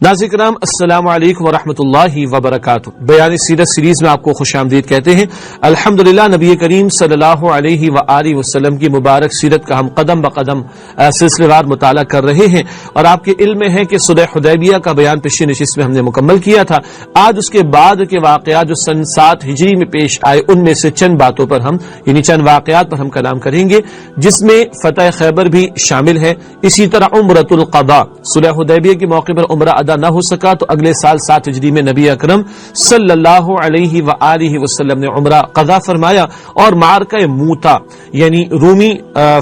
ناظرین کرام السلام علیکم ورحمۃ اللہ وبرکاتہ۔ بیان سیرت سیریز میں آپ کو خوش آمدید کہتے ہیں۔ الحمدللہ نبی کریم صلی اللہ علیہ وآلہ وسلم کی مبارک سیرت کا ہم قدم بقدم سلسلے وار مطالعہ کر رہے ہیں، اور آپ کے علم میں ہے کہ صلح حدیبیہ کا بیان پچھلی نشست میں ہم نے مکمل کیا تھا۔ آج اس کے بعد کے واقعات جو سن 7 ہجری میں پیش آئے، ان میں سے چند باتوں پر ہم چند واقعات پر ہم کلام کریں گے، جس میں فتح خیبر بھی شامل ہے۔ اسی طرح عمرۃ القضاء، صلح حدیبیہ کے موقع پر عمرہ ادا نہ ہو سکا تو اگلے سال 7 ہجری میں نبی اکرم صلی اللہ علیہ وآلہ وسلم نے عمرہ قضا فرمایا، اور معرکہ موتا یعنی رومی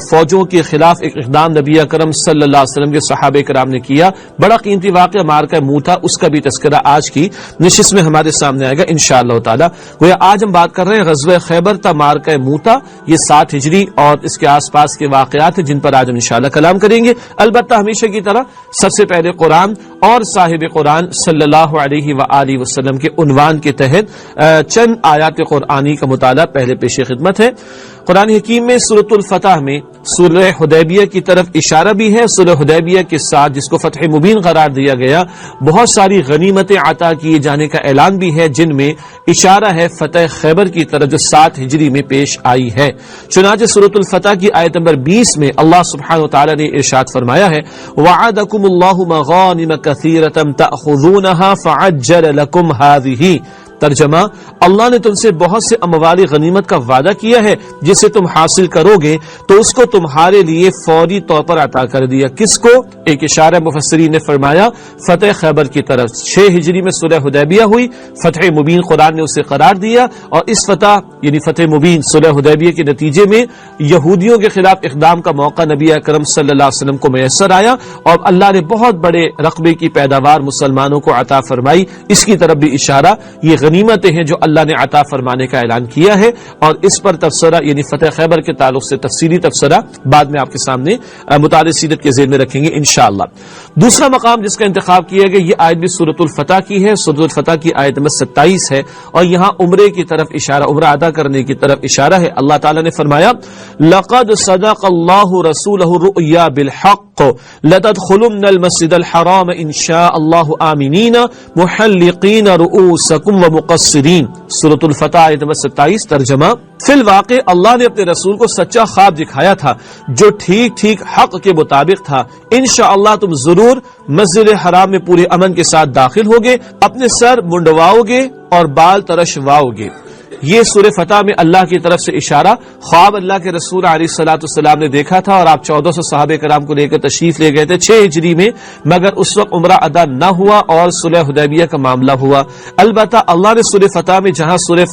فوجوں کے خلاف ایک اقدام نبی اکرم صلی اللہ علیہ وسلم کے صحابہ کرام نے کیا۔ بڑا قیمتی واقعہ معرکہ موتا، اس کا بھی تذکرہ آج کی نشست میں ہمارے سامنے آئے گا انشاءاللہ تعالی۔ گویا آج ہم بات کر رہے ہیں غزوہ خیبر تا معرکہ موتا، یہ 7 ہجری اور اس کے آس پاس کے واقعات ہیں جن پر آج ہم انشاءاللہ کلام کریں گے۔ البتہ ہمیشہ کی طرح سب سے پہلے قرآن اور صاحب قرآن صلی اللہ علیہ وآلہ وسلم کے عنوان کے تحت چند آیات قرآنی کا مطالعہ پہلے پیش خدمت ہے۔ قرآن حکیم میں سورۃ الفتح میں صلح حدیبیہ کی طرف اشارہ بھی ہے۔ صلح حدیبیہ کے ساتھ جس کو فتح مبین قرار دیا گیا، بہت ساری غنیمتیں عطا کیے جانے کا اعلان بھی ہے، جن میں اشارہ ہے فتح خیبر کی طرف جو 7 ہجری میں پیش آئی ہے۔ چنانچہ سورۃ الفتح کی آیت نمبر 20 میں اللہ سبحانہ وتعالی نے ارشاد فرمایا ہے، وعدکم اللہ مغانم کثیرۃ تأخذونها فعجل لکم هذه۔ ترجمہ، اللہ نے تم سے بہت سے اموال غنیمت کا وعدہ کیا ہے، جسے تم حاصل کرو گے تو اس کو تمہارے لیے فوری طور پر عطا کر دیا۔ کس کو؟ ایک اشارہ مفسرین نے فرمایا فتح خیبر کی طرف۔ 6 ہجری میں صلح حدیبیہ ہوئی، فتح مبین قرآن نے اسے قرار دیا، اور اس فتح یعنی فتح مبین صلح حدیبیہ کے نتیجے میں یہودیوں کے خلاف اقدام کا موقع نبی اکرم صلی اللہ علیہ وسلم کو میسر آیا، اور اللہ نے بہت بڑے رقبے کی پیداوار مسلمانوں کو عطا فرمائی۔ اس کی طرف بھی اشارہ، یہ غنیمتیں ہیں جو اللہ نے عطا فرمانے کا اعلان کیا ہے، اور اس پر تبصرہ یعنی فتح خیبر کے تعلق سے تفصیلی تبصرہ بعد میں آپ کے سامنے مطالعہ سیرت کے ذیل میں رکھیں گے انشاءاللہ۔ دوسرا مقام جس کا انتخاب کیا گیا، یہ آیت بھی سورۃ الفتح کی ہے۔ سورۃ الفتح کی آیت نمبر 27 ہے، اور یہاں عمرے کی طرف اشارہ، عمرہ ادا کرنے کی طرف اشارہ ہے۔ اللہ تعالیٰ نے فرمایا، لقد صدق اللہ رسولہ الرؤیا بالحق لتدخلن المسجد الحرام ان شاء اللہ آمنین محلقین رؤوسکم ومقصرین۔ سورۃ الفتح آیت نمبر 27۔ ترجمہ، فی الواقع اللہ نے اپنے رسول کو سچا خواب دکھایا تھا جو ٹھیک ٹھیک حق کے مطابق تھا۔ انشاءاللہ تم ضرور مسجد حرام میں پورے امن کے ساتھ داخل ہوگے، اپنے سر منڈواؤ گے اور بال ترشواؤ گے۔ یہ سورہ فتح میں اللہ کی طرف سے اشارہ، خواب اللہ کے رسول علیہ الصلوۃ والسلام نے دیکھا تھا، اور آپ 1400 صحابہ کرام کو لے کر تشریف لے گئے تھے 6 ہجری میں، مگر اس وقت عمرہ ادا نہ ہوا اور صلح حدیبیہ کا معاملہ ہوا۔ البتہ اللہ نے سورہ فتح میں جہاں سورہ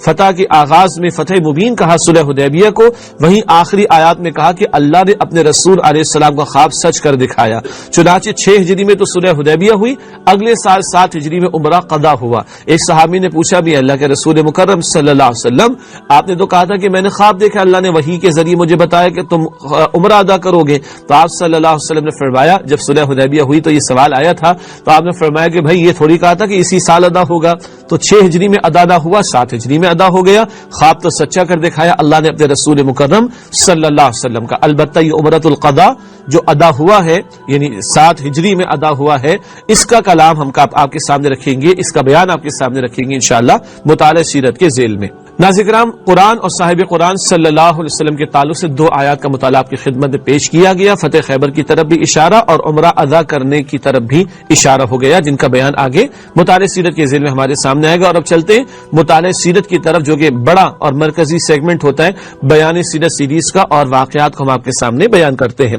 فتح کے آغاز میں فتح مبین کہا صلح حدیبیہ کو، وہیں آخری آیات میں کہا کہ اللہ نے اپنے رسول علیہ السلام کا خواب سچ کر دکھایا۔ چنانچہ 6 ہجری میں تو صلح حدیبیہ ہوئی، اگلے سال 7 ہجری میں عمرہ قضا ہوا۔ ایک صحابی نے پوچھا بھی، اللہ کے رسول مکرم صلی اللہ علیہ وسلم، آپ نے تو کہا تھا کہ میں نے خواب دیکھا، اللہ نے وحی کے ذریعے مجھے بتایا کہ تم عمرہ ادا کرو گے۔ تو آپ صلی اللہ علیہ وسلم نے فرمایا، جب صلح حدیبیہ ہوئی تو یہ سوال آیا تھا، تو آپ نے فرمایا کہ بھائی یہ تھوڑی کہا تھا کہ اسی سال ادا ہوگا، تو 6 ہجری میں ادا نہ ہوا، 7 ہجری میں ادا ہو گیا۔ خواب تو سچا کر دکھایا اللہ نے اپنے رسول مکرم صلی اللہ علیہ وسلم کا۔ البتہ یہ عمرۃ القضاء جو ادا ہوا ہے، یعنی 7 ہجری میں ادا ہوا ہے، اس کا کلام ہم آپ کے سامنے رکھیں گے، اس کا بیان آپ کے سامنے رکھیں گے انشاءاللہ مطالعہ سیرت کے ذیل میں۔ ناظرین کرام، قرآن اور صاحب قرآن صلی اللہ علیہ وسلم کے تعلق سے 2 آیات کا مطالعہ آپ کی خدمت میں پیش کیا گیا۔ فتح خیبر کی طرف بھی اشارہ اور عمرہ ادا کرنے کی طرف بھی اشارہ ہو گیا، جن کا بیان آگے مطالعہ سیرت کے ذیل میں ہمارے سامنے آئے گا۔ اور اب چلتے ہیں مطالعہ سیرت کی طرف، جو کہ بڑا اور مرکزی سیگمنٹ ہوتا ہے بیان سیرت سیریز کا، اور واقعات کو ہم آپ کے سامنے بیان کرتے ہیں۔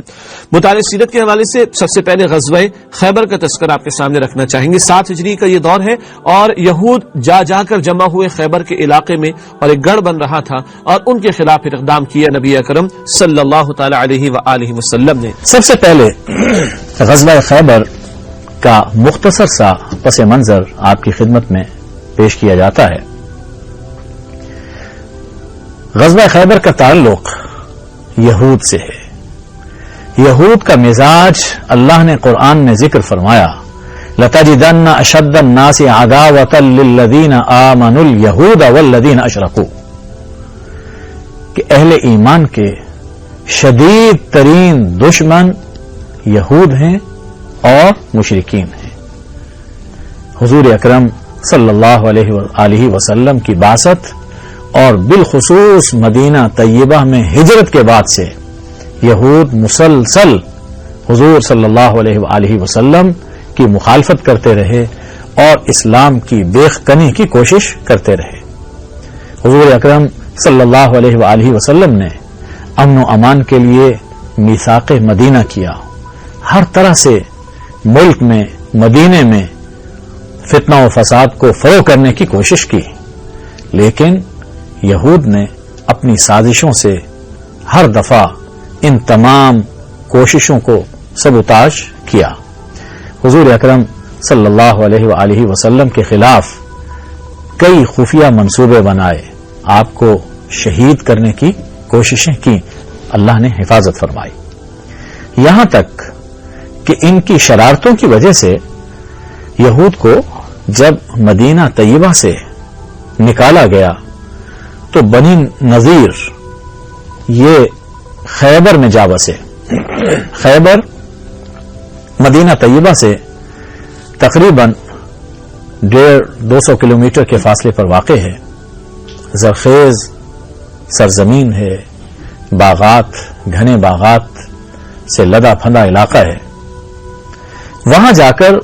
مطالعہ سیرت کے حوالے سے سب سے پہلے غزوہ خیبر کا تذکرہ آپ کے سامنے رکھنا چاہیں گے۔ 7 ہجری کا یہ دور ہے، اور یہود جا کر جمع ہوئے خیبر کے علاقے میں، اور ایک گڑھ بن رہا تھا، اور ان کے خلاف پھر اقدام کیا نبی اکرم صلی اللہ تعالی علیہ وآلہ وسلم نے۔ سب سے پہلے غزوہ خیبر کا مختصر سا پس منظر آپ کی خدمت میں پیش کیا جاتا ہے۔ غزوہ خیبر کا تعلق یہود سے ہے۔ یہود کا مزاج اللہ نے قرآن میں ذکر فرمایا، لَتَجِدَنَّ أَشَدَّ النَّاسِ عَدَاوَةً لِلَّذِينَ آمَنُوا الْيَهُودَ وَالَّذِينَ أَشْرَكُوا، کہ اہل ایمان کے شدید ترین دشمن یہود ہیں اور مشرکین ہیں۔ حضور اکرم صلی اللہ علیہ وآلہ وسلم کی بعثت اور بالخصوص مدینہ طیبہ میں ہجرت کے بعد سے یہود مسلسل حضور صلی اللہ علیہ وآلہ وسلم کی مخالفت کرتے رہے اور اسلام کی بیخ کنی کی کوشش کرتے رہے. حضور اکرم صلی اللہ علیہ وآلہ وسلم نے امن و امان کے لیے میثاق مدینہ کیا. ہر طرح سے ملک میں مدینے میں فتنہ و فساد کو فروغ کرنے کی کوشش کی، لیکن یہود نے اپنی سازشوں سے ہر دفعہ ان تمام کوششوں کو سبوتاژ کیا. حضور اکرم صلی اللہ علیہ وآلہ وسلم کے خلاف کئی خفیہ منصوبے بنائے، آپ کو شہید کرنے کی کوششیں کی، اللہ نے حفاظت فرمائی. یہاں تک کہ ان کی شرارتوں کی وجہ سے یہود کو جب مدینہ طیبہ سے نکالا گیا تو بنی نذیر یہ خیبر میں جا بسے. خیبر مدینہ طیبہ سے تقریباً 150-200 کلومیٹر کے فاصلے پر واقع ہے. زرخیز سرزمین ہے، باغات، گھنے باغات سے لدا پھندا علاقہ ہے. وہاں جا کر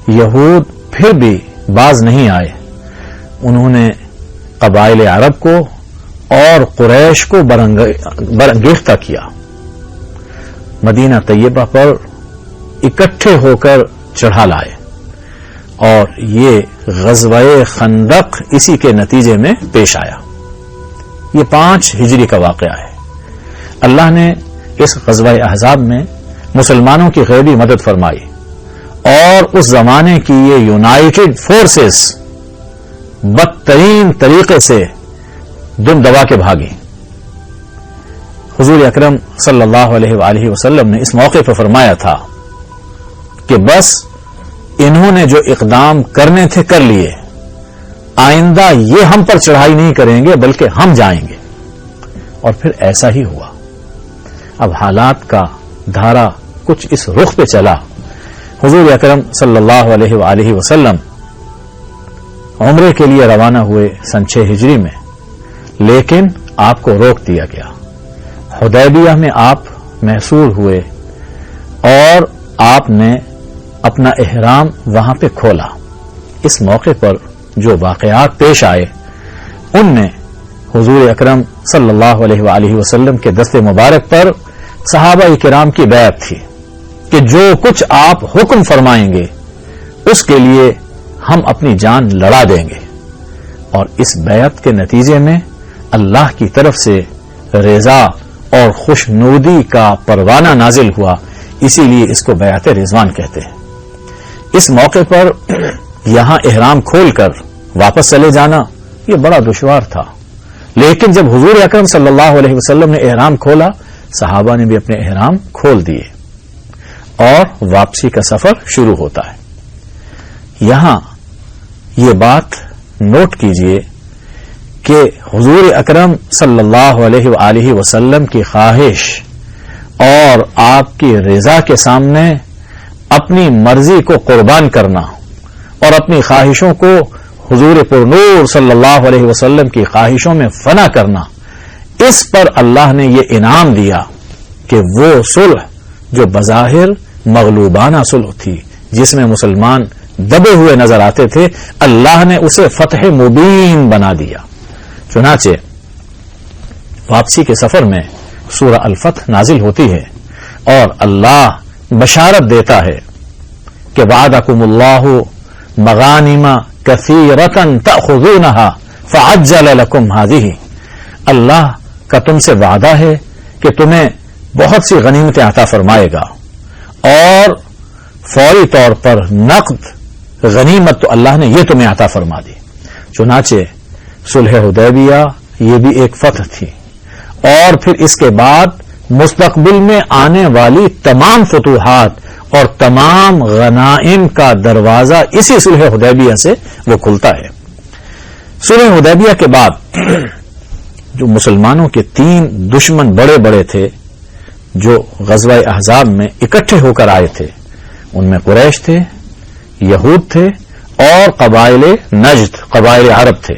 یہود پھر بھی باز نہیں آئے. انہوں نے قبائل عرب کو اور قریش کو برانگیختہ کیا. مدینہ طیبہ پر اکٹھے ہو کر چڑھا لائے اور یہ غزوہ خندق اسی کے نتیجے میں پیش آیا. یہ 5 ہجری کا واقعہ ہے. اللہ نے اس غزوہ احزاب میں مسلمانوں کی غیبی مدد فرمائی اور اس زمانے کی یہ یونائٹڈ فورسز بدترین طریقے سے دم دبا کے بھاگی. حضور اکرم صلی اللہ علیہ وآلہ وسلم نے اس موقع پر فرمایا تھا کہ بس انہوں نے جو اقدام کرنے تھے کر لیے، آئندہ یہ ہم پر چڑھائی نہیں کریں گے بلکہ ہم جائیں گے. اور پھر ایسا ہی ہوا. اب حالات کا دھارا کچھ اس رخ پہ چلا. حضور اکرم صلی اللہ علیہ وآلہ وسلم عمرے کے لیے روانہ ہوئے سن 6 ہجری میں، لیکن آپ کو روک دیا گیا. حدیبیہ میں آپ محصور ہوئے اور آپ نے اپنا احرام وہاں پہ کھولا. اس موقع پر جو واقعات پیش آئے ان نے حضور اکرم صلی اللہ علیہ وآلہ وسلم کے دست مبارک پر صحابہ کرام کی بیعت تھی کہ جو کچھ آپ حکم فرمائیں گے اس کے لیے ہم اپنی جان لڑا دیں گے. اور اس بیعت کے نتیجے میں اللہ کی طرف سے رضا اور خوشنودی کا پروانہ نازل ہوا، اسی لیے اس کو بیعت رضوان کہتے ہیں. اس موقع پر یہاں احرام کھول کر واپس چلے جانا یہ بڑا دشوار تھا، لیکن جب حضور اکرم صلی اللہ علیہ وسلم نے احرام کھولا، صحابہ نے بھی اپنے احرام کھول دیے اور واپسی کا سفر شروع ہوتا ہے. یہاں یہ بات نوٹ کیجئے کہ حضور اکرم صلی اللہ علیہ وآلہ وسلم کی خواہش اور آپ کی رضا کے سامنے اپنی مرضی کو قربان کرنا اور اپنی خواہشوں کو حضور پرنور صلی اللہ علیہ وسلم کی خواہشوں میں فنا کرنا، اس پر اللہ نے یہ انعام دیا کہ وہ صلح جو بظاہر مغلوبانہ صلح تھی، جس میں مسلمان دبے ہوئے نظر آتے تھے، اللہ نے اسے فتح مبین بنا دیا. چنانچہ واپسی کے سفر میں سورہ الفتح نازل ہوتی ہے اور اللہ بشارت دیتا ہے کہ وعدکم اللہ مغانم کثیرۃ تأخذونها فعجل لکم ہذہ. اللہ کا تم سے وعدہ ہے کہ تمہیں بہت سی غنیمتیں عطا فرمائے گا اور فوری طور پر نقد غنیمت تو اللہ نے یہ تمہیں عطا فرما دی. چنانچہ صلح حدیبیہ یہ بھی ایک فتح تھی اور پھر اس کے بعد مستقبل میں آنے والی تمام فتوحات اور تمام غنائم کا دروازہ اسی صلح حدیبیہ سے وہ کھلتا ہے. صلح حدیبیہ کے بعد جو مسلمانوں کے 3 دشمن بڑے بڑے تھے جو غزوہ احزاب میں اکٹھے ہو کر آئے تھے، ان میں قریش تھے، یہود تھے اور قبائل نجد قبائل عرب تھے.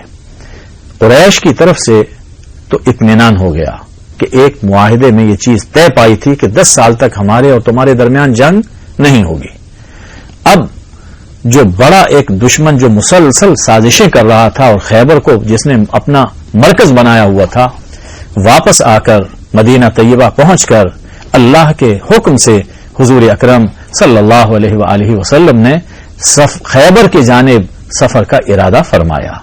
قریش کی طرف سے تو اطمینان ہو گیا کہ ایک معاہدے میں یہ چیز طے پائی تھی کہ 10 سال تک ہمارے اور تمہارے درمیان جنگ نہیں ہوگی. اب جو بڑا ایک دشمن جو مسلسل سازشیں کر رہا تھا اور خیبر کو جس نے اپنا مرکز بنایا ہوا تھا، واپس آ کر مدینہ طیبہ پہنچ کر اللہ کے حکم سے حضور اکرم صلی اللہ علیہ وآلہ وسلم نے خیبر کی جانب سفر کا ارادہ فرمایا.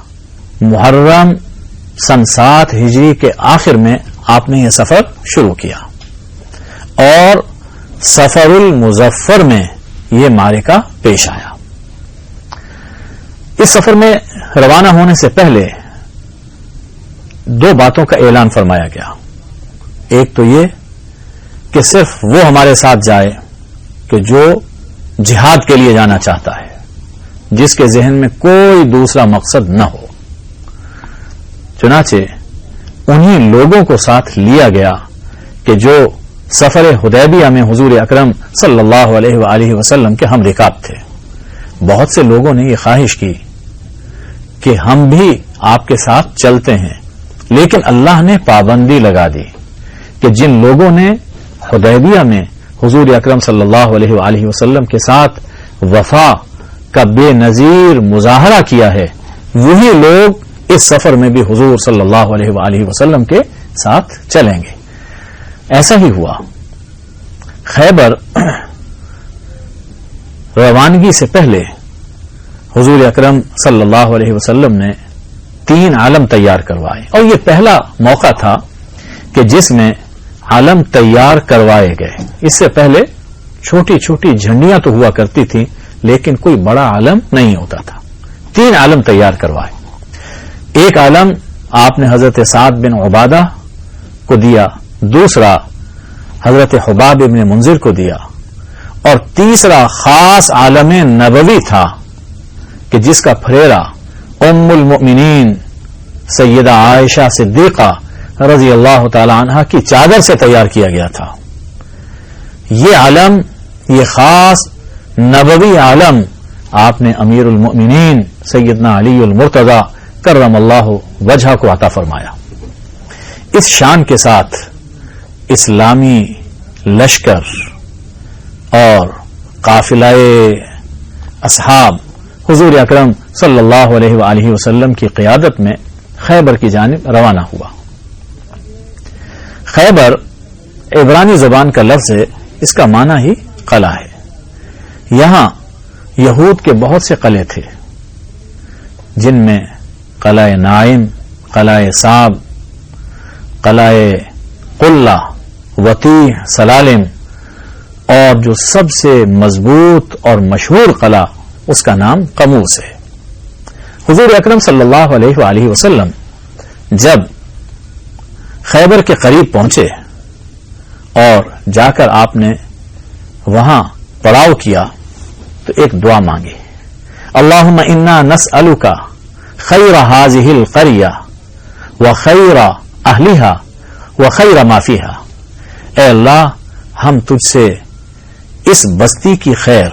محرم سن 7 ہجری کے آخر میں آپ نے یہ سفر شروع کیا اور سفر المظفر میں یہ معرکہ پیش آیا. اس سفر میں روانہ ہونے سے پہلے 2 باتوں کا اعلان فرمایا گیا. ایک تو یہ کہ صرف وہ ہمارے ساتھ جائے کہ جو جہاد کے لیے جانا چاہتا ہے، جس کے ذہن میں کوئی دوسرا مقصد نہ ہو. چنانچہ انہی لوگوں کو ساتھ لیا گیا کہ جو سفر حدیبیہ میں حضور اکرم صلی اللہ علیہ وآلہ وسلم کے ہم رکاب تھے. بہت سے لوگوں نے یہ خواہش کی کہ ہم بھی آپ کے ساتھ چلتے ہیں، لیکن اللہ نے پابندی لگا دی کہ جن لوگوں نے حدیبیہ میں حضور اکرم صلی اللہ علیہ وآلہ وسلم کے ساتھ وفا کا بے نظیر مظاہرہ کیا ہے، وہی لوگ اس سفر میں بھی حضور صلی اللہ علیہ وآلہ وسلم کے ساتھ چلیں گے. ایسا ہی ہوا. خیبر روانگی سے پہلے حضور اکرم صلی اللہ علیہ وسلم نے 3 علم تیار کروائے، اور یہ پہلا موقع تھا کہ جس میں علم تیار کروائے گئے. اس سے پہلے چھوٹی چھوٹی جھنڈیاں تو ہوا کرتی تھیں، لیکن کوئی بڑا علم نہیں ہوتا تھا. 3 علم تیار کروائے. ایک علم آپ نے حضرت سعد بن عبادہ کو دیا، دوسرا حضرت حباب بن منذر کو دیا، اور تیسرا خاص عالم نبوی تھا کہ جس کا پھریرا ام المؤمنین سیدہ عائشہ صدیقہ رضی اللہ تعالی عنہا کی چادر سے تیار کیا گیا تھا. یہ عالم، یہ خاص نبوی عالم آپ نے امیر المؤمنین سیدنا علی المرتضی کرم اللہ وجہ کو عطا فرمایا. اس شان کے ساتھ اسلامی لشکر اور قافلہ اصحاب حضور اکرم صلی اللہ علیہ وآلہ وسلم کی قیادت میں خیبر کی جانب روانہ ہوا. خیبر عبرانی زبان کا لفظ ہے، اس کا معنی ہی قلعہ ہے. یہاں یہود کے بہت سے قلعے تھے، جن میں قلعہ نائم، قلعہ صاب، قلعہ قلہ، وطیح، سلالم، اور جو سب سے مضبوط اور مشہور قلعہ اس کا نام قموس ہے. حضور اکرم صلی اللہ علیہ وآلہ وسلم جب خیبر کے قریب پہنچے اور جا کر آپ نے وہاں پڑاؤ کیا تو ایک دعا مانگی، اللہم انا نسألک خیر هذه القریہ وخیر اہلها وخیر ما فیہا. اے اللہ، ہم تجھ سے اس بستی کی خیر،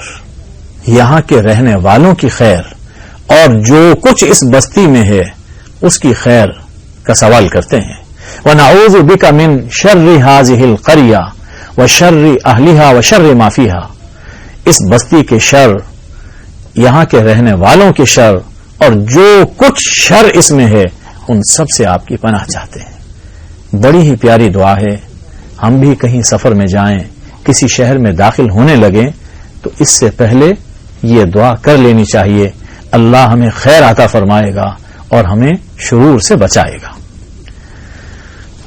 یہاں کے رہنے والوں کی خیر، اور جو کچھ اس بستی میں ہے اس کی خیر کا سوال کرتے ہیں. وَنَعُوذُ بِكَ مِن شَرِّ هَذِهِ الْقَرْيَةِ وَشَرِّ أَهْلِهَا وَشَرِّ مَا فِيهَا. اس بستی کے شر، یہاں کے رہنے والوں کے شر، اور جو کچھ شر اس میں ہے، ان سب سے آپ کی پناہ چاہتے ہیں. بڑی ہی پیاری دعا ہے. ہم بھی کہیں سفر میں جائیں، کسی شہر میں داخل ہونے لگیں تو اس سے پہلے یہ دعا کر لینی چاہیے. اللہ ہمیں خیر عطا فرمائے گا اور ہمیں شرور سے بچائے گا.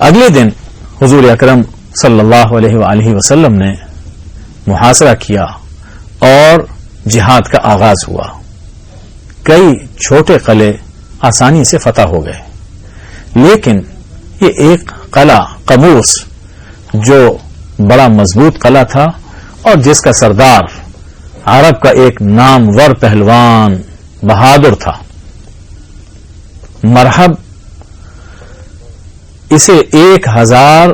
اگلے دن حضور اکرم صلی اللہ علیہ وآلہ وسلم نے محاصرہ کیا اور جہاد کا آغاز ہوا. کئی چھوٹے قلعے آسانی سے فتح ہو گئے، لیکن یہ ایک قلعہ قموس جو بڑا مضبوط قلعہ تھا اور جس کا سردار عرب کا ایک نامور پہلوان بہادر تھا، مرحب اسے 1000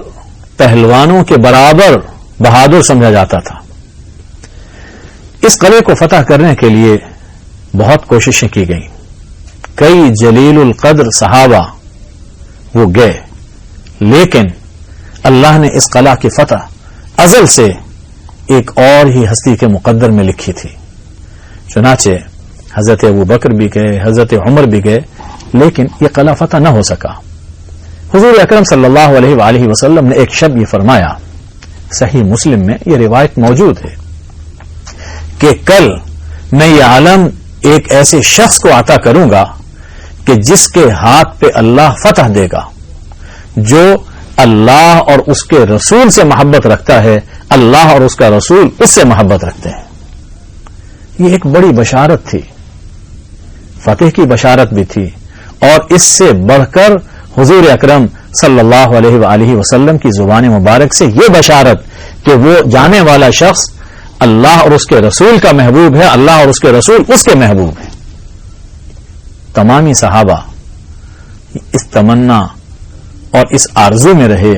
پہلوانوں کے برابر بہادر سمجھا جاتا تھا. اس قلعے کو فتح کرنے کے لیے بہت کوششیں کی گئیں، کئی جلیل القدر صحابہ وہ گئے، لیکن اللہ نے اس قلعہ کی فتح ازل سے ایک اور ہی ہستی کے مقدر میں لکھی تھی۔ چنانچہ حضرت ابو بکر بھی گئے، حضرت عمر بھی گئے، لیکن یہ قلعہ فتح نہ ہو سکا۔ حضور اکرم صلی اللہ علیہ وآلہ وسلم نے ایک شب یہ فرمایا، صحیح مسلم میں یہ روایت موجود ہے، کہ کل میں یہ عالم ایک ایسے شخص کو عطا کروں گا کہ جس کے ہاتھ پہ اللہ فتح دے گا، جو اللہ اور اس کے رسول سے محبت رکھتا ہے، اللہ اور اس کا رسول اس سے محبت رکھتے ہیں۔ یہ ایک بڑی بشارت تھی، فتح کی بشارت بھی تھی، اور اس سے بڑھ کر حضور اکرم صلی اللہ علیہ وآلہ وسلم کی زبان مبارک سے یہ بشارت کہ وہ جانے والا شخص اللہ اور اس کے رسول کا محبوب ہے، اللہ اور اس کے رسول اس کے محبوب ہیں۔ تمامی صحابہ اس تمنا اور اس آرزو میں رہے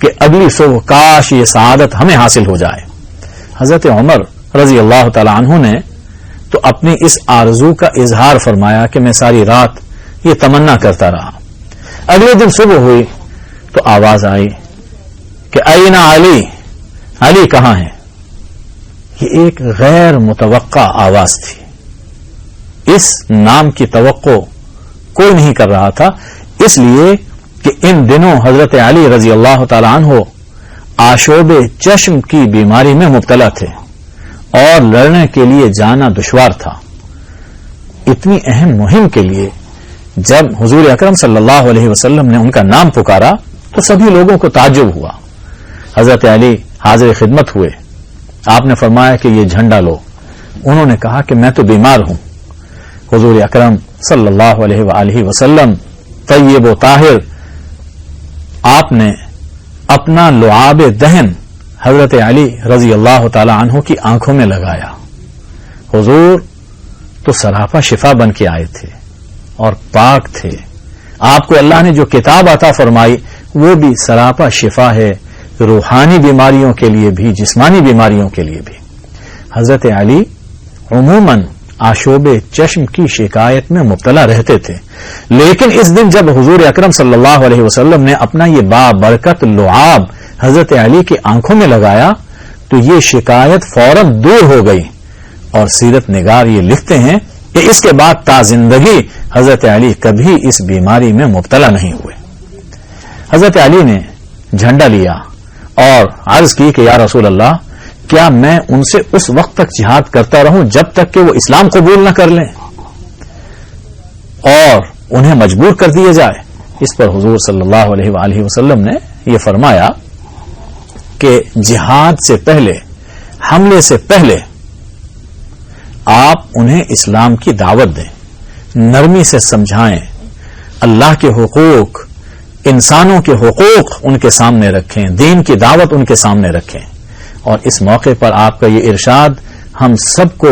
کہ اگلی صبح کاش یہ سعادت ہمیں حاصل ہو جائے۔ حضرت عمر رضی اللہ تعالی عنہ نے تو اپنی اس آرزو کا اظہار فرمایا کہ میں ساری رات یہ تمنا کرتا رہا۔ اگلے دن صبح ہوئی تو آواز آئی کہ اینا علی، علی کہاں ہے؟ یہ ایک غیر متوقع آواز تھی، اس نام کی توقع کوئی نہیں کر رہا تھا، اس لیے کہ ان دنوں حضرت علی رضی اللہ تعالی عنہ آشوب چشم کی بیماری میں مبتلا تھے اور لڑنے کے لیے جانا دشوار تھا۔ اتنی اہم مہم کے لیے جب حضور اکرم صلی اللہ علیہ وسلم نے ان کا نام پکارا تو سبھی لوگوں کو تعجب ہوا۔ حضرت علی حاضر خدمت ہوئے، آپ نے فرمایا کہ یہ جھنڈا لو۔ انہوں نے کہا کہ میں تو بیمار ہوں۔ حضور اکرم صلی اللہ علیہ وآلہ وسلم طیب و طاہر، آپ نے اپنا لعاب دہن حضرت علی رضی اللہ تعالی عنہ کی آنکھوں میں لگایا۔ حضور تو سراپا شفا بن کے آئے تھے اور پاک تھے، آپ کو اللہ نے جو کتاب عطا فرمائی وہ بھی سراپا شفا ہے، روحانی بیماریوں کے لیے بھی، جسمانی بیماریوں کے لیے بھی۔ حضرت علی عموماً آشوب چشم کی شکایت میں مبتلا رہتے تھے، لیکن اس دن جب حضور اکرم صلی اللہ علیہ وسلم نے اپنا یہ بابرکت لعاب حضرت علی کی آنکھوں میں لگایا تو یہ شکایت فوراً دور ہو گئی، اور سیرت نگار یہ لکھتے ہیں کہ اس کے بعد تا زندگی حضرت علی کبھی اس بیماری میں مبتلا نہیں ہوئے۔ حضرت علی نے جھنڈا لیا اور عرض کی کہ یا رسول اللہ، کیا میں ان سے اس وقت تک جہاد کرتا رہوں جب تک کہ وہ اسلام قبول نہ کر لیں اور انہیں مجبور کر دیا جائے؟ اس پر حضور صلی اللہ علیہ وآلہ وسلم نے یہ فرمایا کہ جہاد سے پہلے، حملے سے پہلے آپ انہیں اسلام کی دعوت دیں، نرمی سے سمجھائیں، اللہ کے حقوق، انسانوں کے حقوق ان کے سامنے رکھیں، دین کی دعوت ان کے سامنے رکھیں۔ اور اس موقع پر آپ کا یہ ارشاد ہم سب کو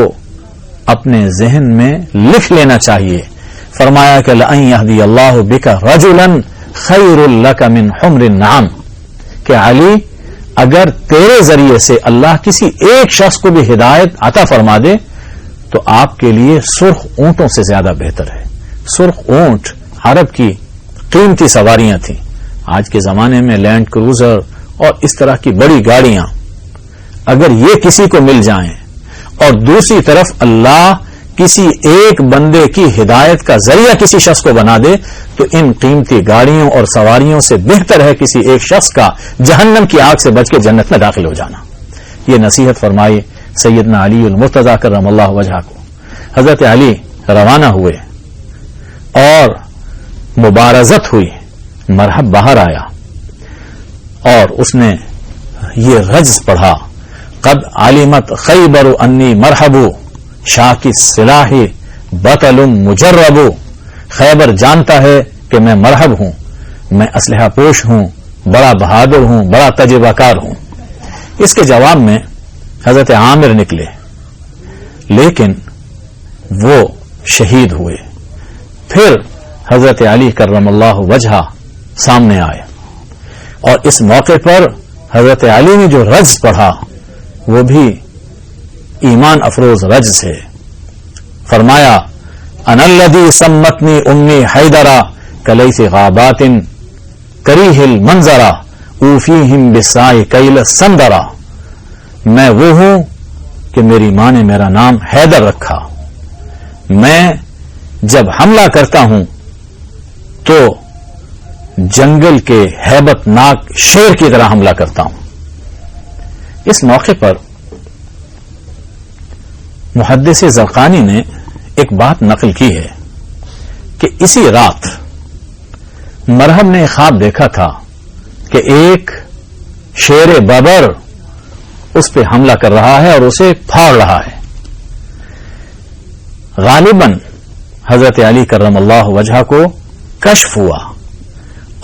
اپنے ذہن میں لکھ لینا چاہیے۔ فرمایا کہ لَأَن يَهْدِيَ اللَّهُ بِكَ رَجُلًا خَيْرٌ لَكَ مِنْ حُمْرِ النَّعَمِ، کہ علی اگر تیرے ذریعے سے اللہ کسی ایک شخص کو بھی ہدایت عطا فرما دے تو آپ کے لیے سرخ اونٹوں سے زیادہ بہتر ہے۔ سرخ اونٹ عرب کی قیمتی سواریاں تھیں۔ آج کے زمانے میں لینڈ کروزر اور اس طرح کی بڑی گاڑیاں اگر یہ کسی کو مل جائیں اور دوسری طرف اللہ کسی ایک بندے کی ہدایت کا ذریعہ کسی شخص کو بنا دے تو ان قیمتی گاڑیوں اور سواریوں سے بہتر ہے کسی ایک شخص کا جہنم کی آگ سے بچ کے جنت میں داخل ہو جانا۔ یہ نصیحت فرمائی سیدنا علی المرتضی کرم اللہ وجہہ کو۔ حضرت علی روانہ ہوئے اور مبارزت ہوئی، مرحب باہر آیا اور اس نے یہ رجز پڑھا، قد علمت خیبر انی مرحب شاکی السلاح بطل مجرب، خیبر جانتا ہے کہ میں مرحب ہوں، میں اسلحہ پوش ہوں، بڑا بہادر ہوں، بڑا تجربہ کار ہوں۔ اس کے جواب میں حضرت عامر نکلے، لیکن وہ شہید ہوئے۔ پھر حضرت علی کرم اللہ وجہہ سامنے آئے اور اس موقع پر حضرت علی نے جو رجز پڑھا وہ بھی ایمان افروز رجز ہے۔ فرمایا انا الذی سمتنی امی حیدرا کلیث غابات کریہ المنظرا اوفیہم بالسائی کیل سندرا، میں وہ ہوں کہ میری ماں نے میرا نام حیدر رکھا، میں جب حملہ کرتا ہوں تو جنگل کے ہیبت ناک شیر کی طرح حملہ کرتا ہوں۔ اس موقع پر محدث زرقانی نے ایک بات نقل کی ہے کہ اسی رات مرہب نے خواب دیکھا تھا کہ ایک شیر ببر اس پہ حملہ کر رہا ہے اور اسے پھاڑ رہا ہے۔ غالباً حضرت علی کرم اللہ وجہہ کو کشف ہوا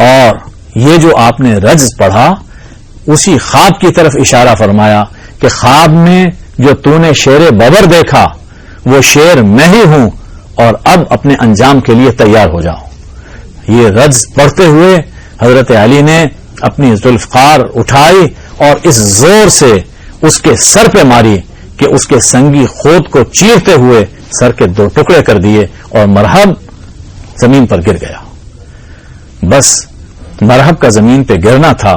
اور یہ جو آپ نے رجز پڑھا اسی خواب کی طرف اشارہ فرمایا کہ خواب میں جو تو نے شیر ببر دیکھا وہ شیر میں ہی ہوں اور اب اپنے انجام کے لیے تیار ہو جاؤ۔ یہ رجز پڑھتے ہوئے حضرت علی نے اپنی ذوالفقار اٹھائی اور اس زور سے اس کے سر پہ ماری کہ اس کے سنگی خود کو چیرتے ہوئے سر کے 2 ٹکڑے کر دیے اور مرہب زمین پر گر گیا۔ بس مرہب کا زمین پہ گرنا تھا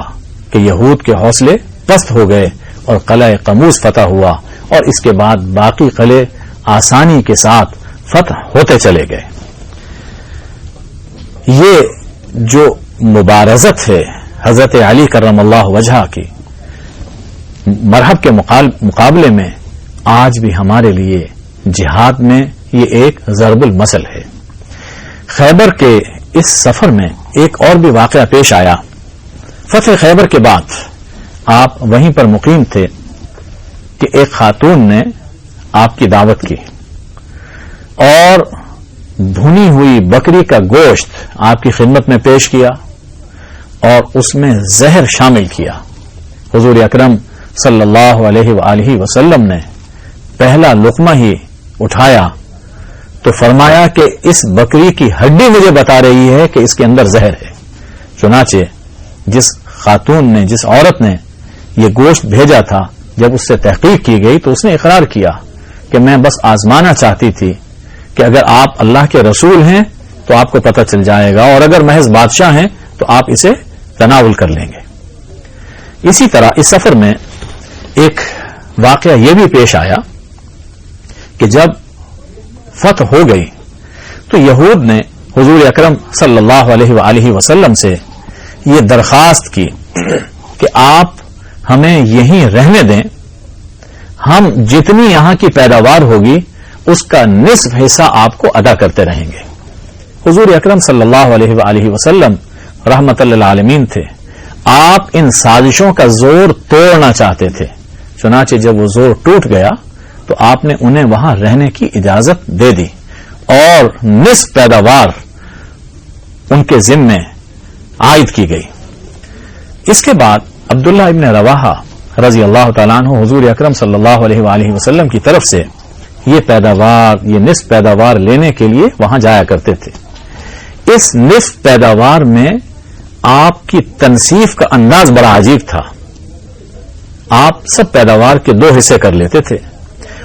کہ یہود کے حوصلے پست ہو گئے اور قلعہ قموس فتح ہوا، اور اس کے بعد باقی قلعے آسانی کے ساتھ فتح ہوتے چلے گئے۔ یہ جو مبارزت ہے حضرت علی کرم اللہ وجہہ کی مرہب کے مقابلے میں آج بھی ہمارے لیے جہاد میں یہ ایک ضرب المثل ہے۔ خیبر کے اس سفر میں ایک اور بھی واقعہ پیش آیا۔ فتح خیبر کے بعد آپ وہیں پر مقیم تھے کہ ایک خاتون نے آپ کی دعوت کی اور بھنی ہوئی بکری کا گوشت آپ کی خدمت میں پیش کیا اور اس میں زہر شامل کیا۔ حضور اکرم صلی اللہ علیہ وآلہ وسلم نے پہلا لقمہ ہی اٹھایا تو فرمایا کہ اس بکری کی ہڈی مجھے بتا رہی ہے کہ اس کے اندر زہر ہے۔ چنانچہ جس خاتون نے، جس عورت نے یہ گوشت بھیجا تھا، جب اس سے تحقیق کی گئی تو اس نے اقرار کیا کہ میں بس آزمانا چاہتی تھی کہ اگر آپ اللہ کے رسول ہیں تو آپ کو پتہ چل جائے گا، اور اگر محض بادشاہ ہیں تو آپ اسے تناول کر لیں گے۔ اسی طرح اس سفر میں ایک واقعہ یہ بھی پیش آیا کہ جب فتح ہو گئی تو یہود نے حضور اکرم صلی اللہ علیہ وآلہ وسلم سے یہ درخواست کی کہ آپ ہمیں یہیں رہنے دیں، ہم جتنی یہاں کی پیداوار ہوگی اس کا نصف حصہ آپ کو ادا کرتے رہیں گے۔ حضور اکرم صلی اللہ علیہ وآلہ وسلم رحمت للعالمین تھے، آپ ان سازشوں کا زور توڑنا چاہتے تھے۔ چنانچہ جب وہ زور ٹوٹ گیا تو آپ نے انہیں وہاں رہنے کی اجازت دے دی اور نصف پیداوار ان کے ذمے عائد کی گئی۔ اس کے بعد عبداللہ ابن رواحہ رضی اللہ تعالیٰ عنہ حضور اکرم صلی اللہ علیہ وآلہ وسلم کی طرف سے یہ پیداوار، یہ نصف پیداوار لینے کے لیے وہاں جایا کرتے تھے۔ اس نصف پیداوار میں آپ کی تنصیف کا انداز بڑا عجیب تھا۔ آپ سب پیداوار کے 2 حصے کر لیتے تھے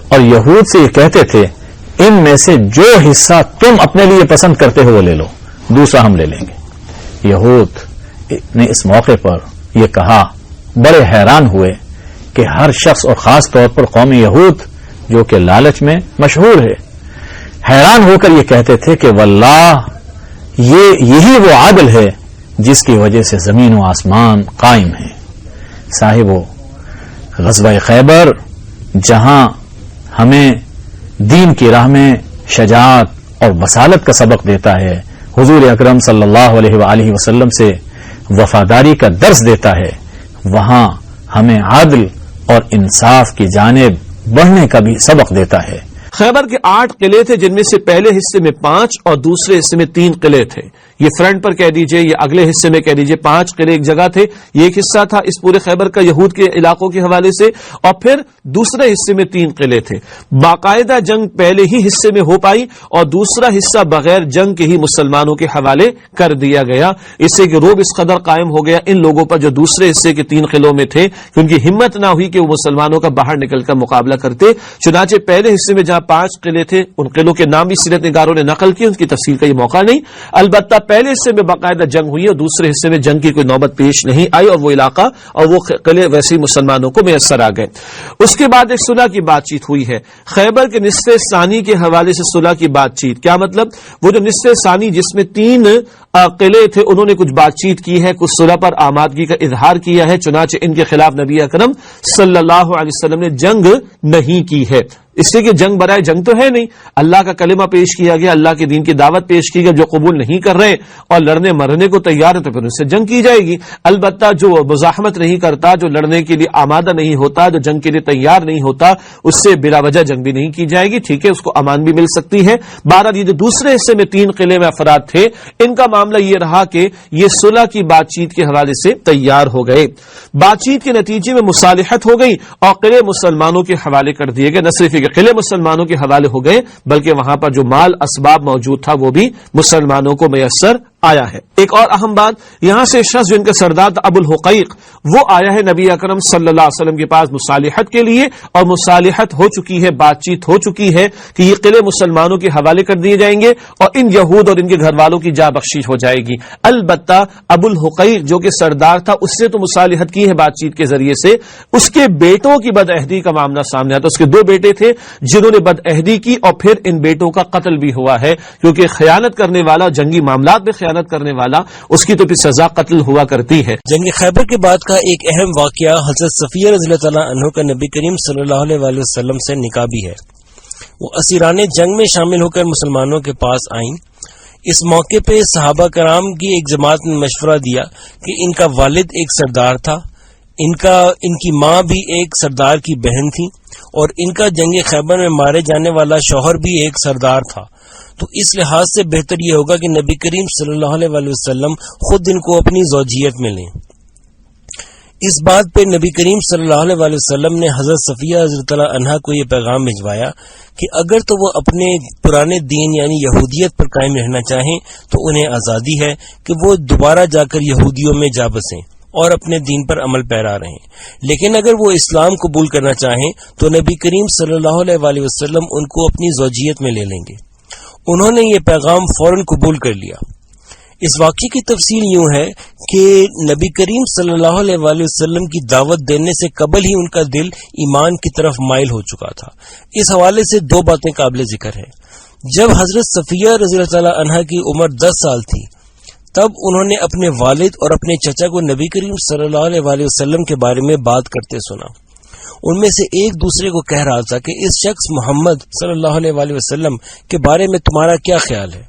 اور یہود سے یہ کہتے تھے ان میں سے جو حصہ تم اپنے لیے پسند کرتے ہو وہ لے لو، دوسرا ہم لے لیں گے۔ یہود نے اس موقع پر یہ کہا، بڑے حیران ہوئے کہ ہر شخص اور خاص طور پر قوم یہود جو کہ لالچ میں مشہور ہے، حیران ہو کر یہ کہتے تھے کہ واللہ یہی وہ عادل ہے جس کی وجہ سے زمین و آسمان قائم ہیں۔ صاحبو، غزوہ خیبر جہاں ہمیں دین کی راہ میں شجاعت اور بصالت کا سبق دیتا ہے، حضور اکرم صلی اللہ علیہ وآلہ وسلم سے وفاداری کا درس دیتا ہے، وہاں ہمیں عدل اور انصاف کی جانب بڑھنے کا بھی سبق دیتا ہے۔ خیبر کے 8 قلعے تھے، جن میں سے پہلے حصے میں 5 اور دوسرے حصے میں 3 قلعے تھے۔ یہ فرنٹ پر کہہ دیجئے، یہ اگلے حصے میں کہہ دیجئے 5 قلعے ایک جگہ تھے. یہ ایک حصہ تھا اس پورے خیبر کا یہود کے علاقوں کے حوالے سے، اور پھر دوسرے حصے میں 3 قلعے تھے. باقاعدہ جنگ پہلے ہی حصے میں ہو پائی اور دوسرا حصہ بغیر جنگ کے ہی مسلمانوں کے حوالے کر دیا گیا. اس سے کہ روب اس قدر قائم ہو گیا ان لوگوں پر جو دوسرے حصے کے 3 قلعوں میں تھے کہ ان کی ہمت نہ ہوئی کہ وہ مسلمانوں کا باہر نکل کر مقابلہ کرتے. چنانچہ پہلے حصے میں جہاں 5 قلعے تھے ان قلعوں کے نام بھی سیرت نگاروں نے نقل کیے، ان کی تفصیل کا یہ موقع نہیں. البتہ پہلے حصے میں باقاعدہ جنگ ہوئی اور دوسرے حصے میں جنگ کی کوئی نوبت پیش نہیں آئی اور وہ علاقہ اور وہ قلعے ویسے مسلمانوں کو میسر آ گئے. اس کے بعد ایک صلح کی بات چیت ہوئی ہے خیبر کے نصف ثانی کے حوالے سے. صلح کی بات چیت کیا مطلب؟ وہ جو نصف ثانی جس میں 3 قلعے تھے انہوں نے کچھ بات چیت کی ہے، کچھ صلح پر آمادگی کا اظہار کیا ہے. چنانچہ ان کے خلاف نبی اکرم صلی اللہ علیہ وسلم نے جنگ نہیں کی ہے، اس لیے کہ جنگ برائے جنگ تو ہے نہیں. اللہ کا کلمہ پیش کیا گیا، اللہ کے دین کی دعوت پیش کی گئی. جو قبول نہیں کر رہے اور لڑنے مرنے کو تیار ہے تو پھر ان سے جنگ کی جائے گی. البتہ جو مزاحمت نہیں کرتا، جو لڑنے کے لیے آمادہ نہیں ہوتا، جو جنگ کے لیے تیار نہیں ہوتا، اس سے بلا وجہ جنگ بھی نہیں کی جائے گی. ٹھیک ہے، اس کو امان بھی مل سکتی ہے. بہرحال یہ جو دوسرے حصے میں 3 قلعے میں افراد تھے ان کا معاملہ یہ رہا کہ یہ صلح کی بات چیت کے حوالے سے تیار ہو گئے. بات چیت کے نتیجے میں مصالحت ہو گئی اور قلعے مسلمانوں کے حوالے کر دیے گئے. نہ صرف کہ قلعے مسلمانوں کے حوالے ہو گئے بلکہ وہاں پر جو مال اسباب موجود تھا وہ بھی مسلمانوں کو میسر آیا ہے. ایک اور اہم بات، یہاں سے شخص جن کا سردار تھا ابو الحقیق، وہ آیا ہے نبی اکرم صلی اللہ علیہ وسلم کے پاس مصالحت کے لیے، اور مصالحت ہو چکی ہے، بات چیت ہو چکی ہے کہ یہ قلعے مسلمانوں کے حوالے کر دیے جائیں گے اور ان یہود اور ان کے گھر والوں کی جاں بخشش ہو جائے گی. البتہ ابو الحقیق جو کہ سردار تھا اس نے تو مصالحت کی ہے بات چیت کے ذریعے سے، اس کے بیٹوں کی بدعہدی کا معاملہ سامنے آتا. اس کے 2 بیٹے تھے جنہوں نے بدعہدی کی اور پھر ان بیٹوں کا قتل بھی ہوا ہے، کیونکہ خیانت کرنے والا، جنگی معاملات میں خیانت کرنے والا، اس کی تو پھر سزا قتل ہوا کرتی ہے. جنگ خیبر کے بعد کا ایک اہم واقعہ حضرت صفیہ رضی اللہ تعالیٰ عنہ کا نبی کریم صلی اللہ علیہ وسلم سے نکاح بھی ہے. وہ اسیران جنگ میں شامل ہو کر مسلمانوں کے پاس آئیں. اس موقع پہ صحابہ کرام کی ایک جماعت نے مشورہ دیا کہ ان کا والد ایک سردار تھا، ان کی ماں بھی ایک سردار کی بہن تھی، اور ان کا جنگ خیبر میں مارے جانے والا شوہر بھی ایک سردار تھا. تو اس لحاظ سے بہتر یہ ہوگا کہ نبی کریم صلی اللہ علیہ وسلم خود ان کو اپنی زوجیت میں لیں. اس بات پہ نبی کریم صلی اللہ علیہ وسلم نے حضرت صفیہ رضی اللہ عنہا کو یہ پیغام بھجوایا کہ اگر تو وہ اپنے پرانے دین یعنی یہودیت پر قائم رہنا چاہیں تو انہیں آزادی ہے کہ وہ دوبارہ جا کر یہودیوں میں جا بسیں اور اپنے دین پر عمل پیرا رہیں. لیکن اگر وہ اسلام قبول کرنا چاہیں تو نبی کریم صلی اللہ علیہ وسلم ان کو اپنی زوجیت میں لے لیں گے. انہوں نے یہ پیغام فوراً قبول کر لیا. اس واقعے کی تفصیل یوں ہے کہ نبی کریم صلی اللہ علیہ وسلم کی دعوت دینے سے قبل ہی ان کا دل ایمان کی طرف مائل ہو چکا تھا. اس حوالے سے 2 باتیں قابل ذکر ہیں. جب حضرت صفیہ رضی اللہ تعالی عنہا کی عمر 10 سال تھی تب انہوں نے اپنے والد اور اپنے چچا کو نبی کریم صلی اللہ علیہ وسلم کے بارے میں بات کرتے سنا. ان میں سے ایک دوسرے کو کہہ رہا تھا کہ اس شخص محمد صلی اللہ علیہ وسلم کے بارے میں تمہارا کیا خیال ہے؟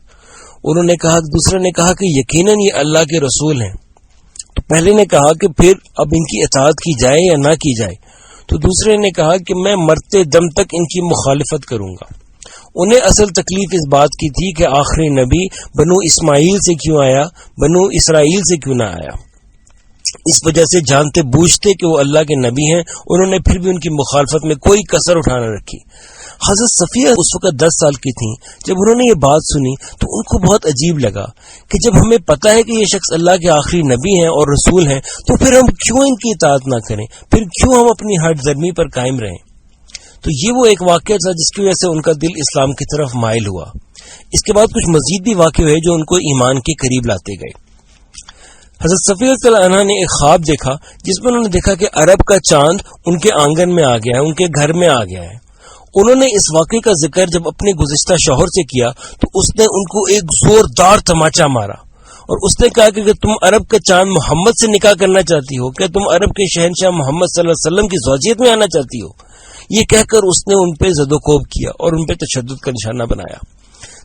انہوں نے کہا، دوسرے نے کہا کہ یقیناً یہ اللہ کے رسول ہیں. تو پہلے نے کہا کہ پھر اب ان کی اطاعت کی جائے یا نہ کی جائے؟ تو دوسرے نے کہا کہ میں مرتے دم تک ان کی مخالفت کروں گا. انہیں اصل تکلیف اس بات کی تھی کہ آخری نبی بنو اسماعیل سے کیوں آیا، بنو اسرائیل سے کیوں نہ آیا. اس وجہ سے جانتے بوجھتے کہ وہ اللہ کے نبی ہیں انہوں نے پھر بھی ان کی مخالفت میں کوئی کسر اٹھانا رکھی. حضرت صفیہ اس وقت 10 سال کی تھیں. جب انہوں نے یہ بات سنی تو ان کو بہت عجیب لگا کہ جب ہمیں پتا ہے کہ یہ شخص اللہ کے آخری نبی ہیں اور رسول ہیں تو پھر ہم کیوں ان کی اطاعت نہ کریں، پھر کیوں ہم اپنی ہٹ درمی پر قائم رہیں. تو یہ وہ ایک واقعہ تھا جس کی وجہ سے ان کا دل اسلام کی طرف مائل ہوا. اس کے بعد کچھ مزید بھی واقع ہوئے جو ان کو ایمان کے قریب لاتے گئے. حضرت صفیہ رضی اللہ عنہا نے ایک خواب دیکھا جس میں انہوں نے دیکھا کہ عرب کا چاند ان کے آنگن میں آ گیا ہے، ان کے گھر میں آ گیا ہے. انہوں نے اس واقعے کا ذکر جب اپنے گزشتہ شوہر سے کیا تو اس نے ان کو ایک زوردار تماچا مارا اور اس نے کہا کہ تم عرب کا چاند محمد سے نکاح کرنا چاہتی ہو، کیا تم عرب کے شہنشاہ محمد صلی اللہ علیہ وسلم کی زوجیت میں آنا چاہتی ہو؟ یہ کہہ کر اس نے ان پہ زد و کوب کیا اور ان پہ تشدد کا نشانہ بنایا.